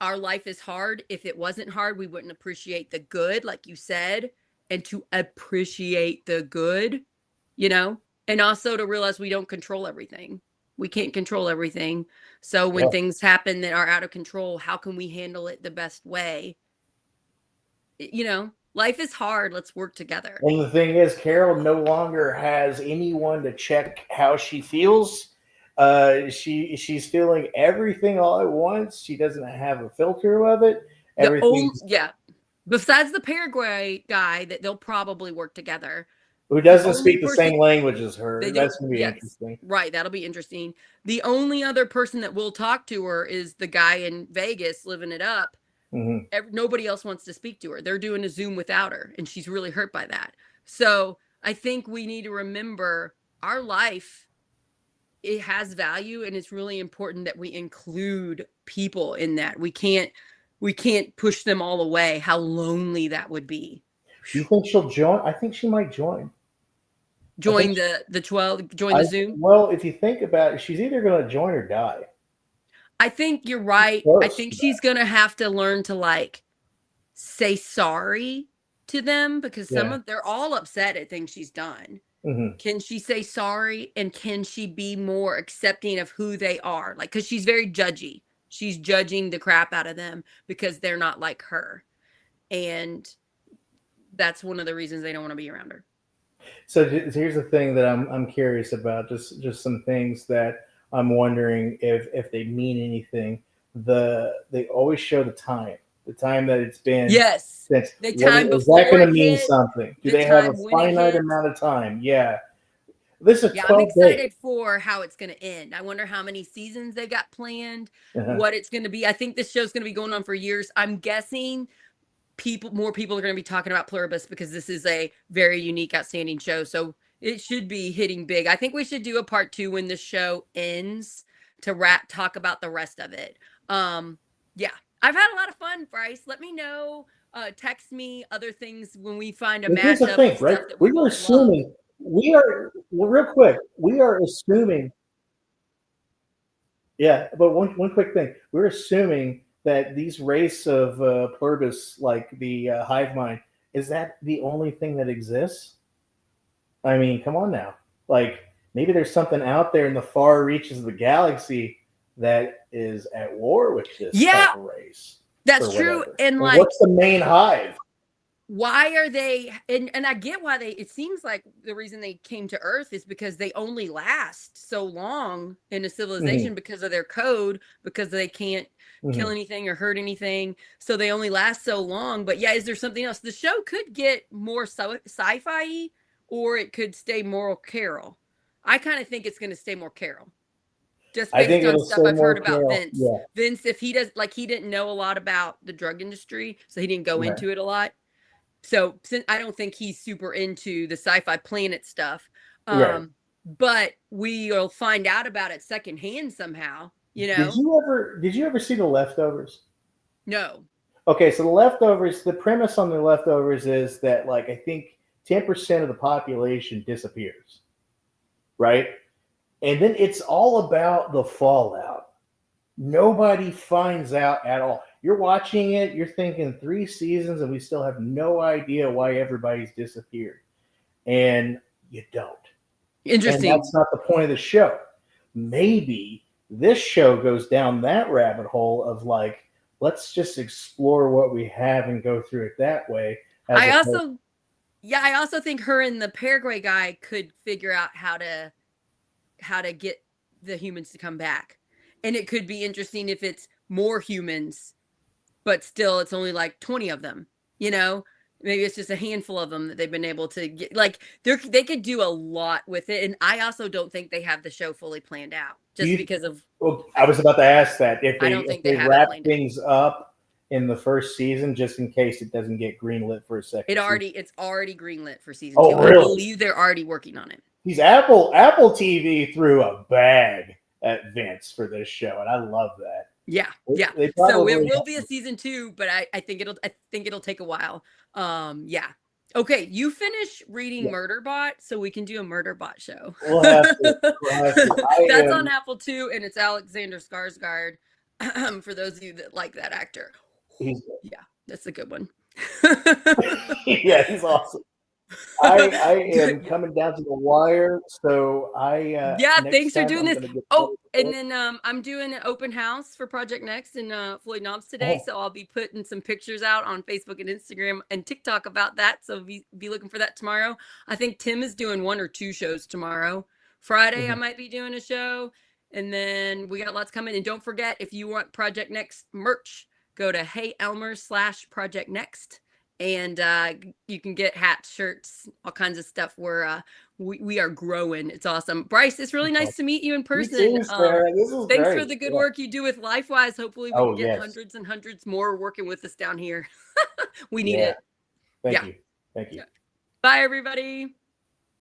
[SPEAKER 1] Our life is hard. If it wasn't hard, we wouldn't appreciate the good, like you said, and to appreciate the good, and also to realize we don't control everything. We can't control everything. So when
[SPEAKER 2] Yeah.
[SPEAKER 1] things happen that are out of control, how can we handle it the best way? Life is hard. Let's work together.
[SPEAKER 2] And the thing is, Carol no longer has anyone to check how she feels. She's feeling everything all at once. She doesn't have a filter of it. Everything's
[SPEAKER 1] Yeah. Besides the Paraguay guy that they'll probably work together,
[SPEAKER 2] who
[SPEAKER 1] the
[SPEAKER 2] doesn't
[SPEAKER 1] only
[SPEAKER 2] speak the
[SPEAKER 1] person
[SPEAKER 2] same language as
[SPEAKER 1] they
[SPEAKER 2] her.
[SPEAKER 1] don't,
[SPEAKER 2] That's gonna be
[SPEAKER 1] yes,
[SPEAKER 2] interesting.
[SPEAKER 1] right. That'll be interesting. The only other person that will talk to her is the guy in Vegas living it up.
[SPEAKER 2] Hmm.
[SPEAKER 1] Nobody else wants to speak to her. They're doing a Zoom without her, and she's really hurt by that. So I think we need to remember our life, it has value, and it's really important that we include people in that. We can't push them all away. How lonely that would be.
[SPEAKER 2] Do you think she'll join? I think she might join.
[SPEAKER 1] Join the 12, join the Zoom?
[SPEAKER 2] Well, if you think about it, she's either going to join or die.
[SPEAKER 1] I think you're right. I think she's going to have to learn to like say sorry to them because they're all upset at things she's done.
[SPEAKER 2] Mm-hmm.
[SPEAKER 1] Can she say sorry, and can she be more accepting of who they are? Like, because she's very judgy. She's judging the crap out of them because they're not like her. And that's one of the reasons they don't want to be around her.
[SPEAKER 2] So here's the thing that I'm curious about. Just some things that I'm wondering if they mean anything. They always show the time that it's been.
[SPEAKER 1] Yes.
[SPEAKER 2] Since
[SPEAKER 1] the time
[SPEAKER 2] is that going to mean something? Do they have a finite amount of time? Yeah. This is 12
[SPEAKER 1] I'm excited
[SPEAKER 2] days.
[SPEAKER 1] for how it's going to end. I wonder how many seasons they've got planned, what it's going to be. I think this show's going to be going on for years. I'm guessing more people are going to be talking about Pluribus because this is a very unique, outstanding show. So it should be hitting big. I think we should do a part 2 when the show ends to talk about the rest of it. Yeah, I've had a lot of fun, Brice. Let me know. Text me other things when we find a matchup.
[SPEAKER 2] Here's the thing, right? We were assuming real quick. We are assuming. Yeah, but one quick thing. We're assuming that these race of Pluribus, like the hive mind, is that the only thing that exists? I mean, come on now. Like, maybe there's something out there in the far reaches of the galaxy that is at war with this type of race.
[SPEAKER 1] That's true. And
[SPEAKER 2] like, what's the main hive?
[SPEAKER 1] Why are they, and I get why it seems like the reason they came to Earth is because they only last so long in a civilization because of their code, because they can't kill anything or hurt anything. So they only last so long. But yeah, is there something else? The show could get more sci-fi or it could stay more Carol. I kind of think it's going to stay more Carol. Just based on stuff I've heard about Vince. Yeah. Vince, if he didn't know a lot about the drug industry, so he didn't go into it a lot. So since I don't think he's super into the sci-fi planet stuff, but we'll find out about it secondhand somehow. You know?
[SPEAKER 2] Did you ever see The Leftovers?
[SPEAKER 1] No.
[SPEAKER 2] Okay, so The Leftovers. The premise on The Leftovers is that, like, I think 10% of the population disappears, right? And then it's all about the fallout. Nobody finds out at all. You're watching it, you're thinking 3 seasons, and we still have no idea why everybody's disappeared. And you don't.
[SPEAKER 1] Interesting.
[SPEAKER 2] And that's not the point of the show. Maybe this show goes down that rabbit hole of, like, let's just explore what we have and go through it that way.
[SPEAKER 1] I also think her and the Paraguay guy could figure out how to get the humans to come back. And it could be interesting if it's more humans, but still it's only like 20 of them, you know? Maybe it's just a handful of them that they've been able to get. Like, they could do a lot with it. And I also don't think they have the show fully planned out because of.
[SPEAKER 2] Well, I was about to ask that. If they wrap things up in the first season, just in case it doesn't get greenlit for a second.
[SPEAKER 1] It's already greenlit for season 2.
[SPEAKER 2] Really?
[SPEAKER 1] I believe they're already working on it.
[SPEAKER 2] These Apple TV threw a bag at Vince for this show, and I love that.
[SPEAKER 1] Yeah. So it will be a season 2, but I think it'll take a while. Yeah. Okay, you finish reading Murderbot, so we can do a Murderbot show.
[SPEAKER 2] We'll have to.
[SPEAKER 1] That's on Apple too, and it's Alexander Skarsgård. For those of you that like that actor. Yeah, that's a good one.
[SPEAKER 2] Yeah, he's awesome. I am coming down to the wire, so
[SPEAKER 1] thanks for doing this. And then I'm doing an open house for Project Next in Floyd Knobs today, so I'll be putting some pictures out on Facebook and Instagram and TikTok about that. So be looking for that tomorrow. I think Tim is doing 1 or 2 shows tomorrow. Friday I might be doing a show, and then we got lots coming. And don't forget, if you want Project Next merch, go to HeyElmer/Project Next. And you can get hats, shirts, all kinds of stuff. We are growing. It's awesome. Brice, it's really nice to meet you in person.
[SPEAKER 2] Thanks
[SPEAKER 1] for the good work you do with LifeWise. Hopefully we can get hundreds and hundreds more working with us down here. We need it.
[SPEAKER 2] Thank you.
[SPEAKER 1] Bye, everybody.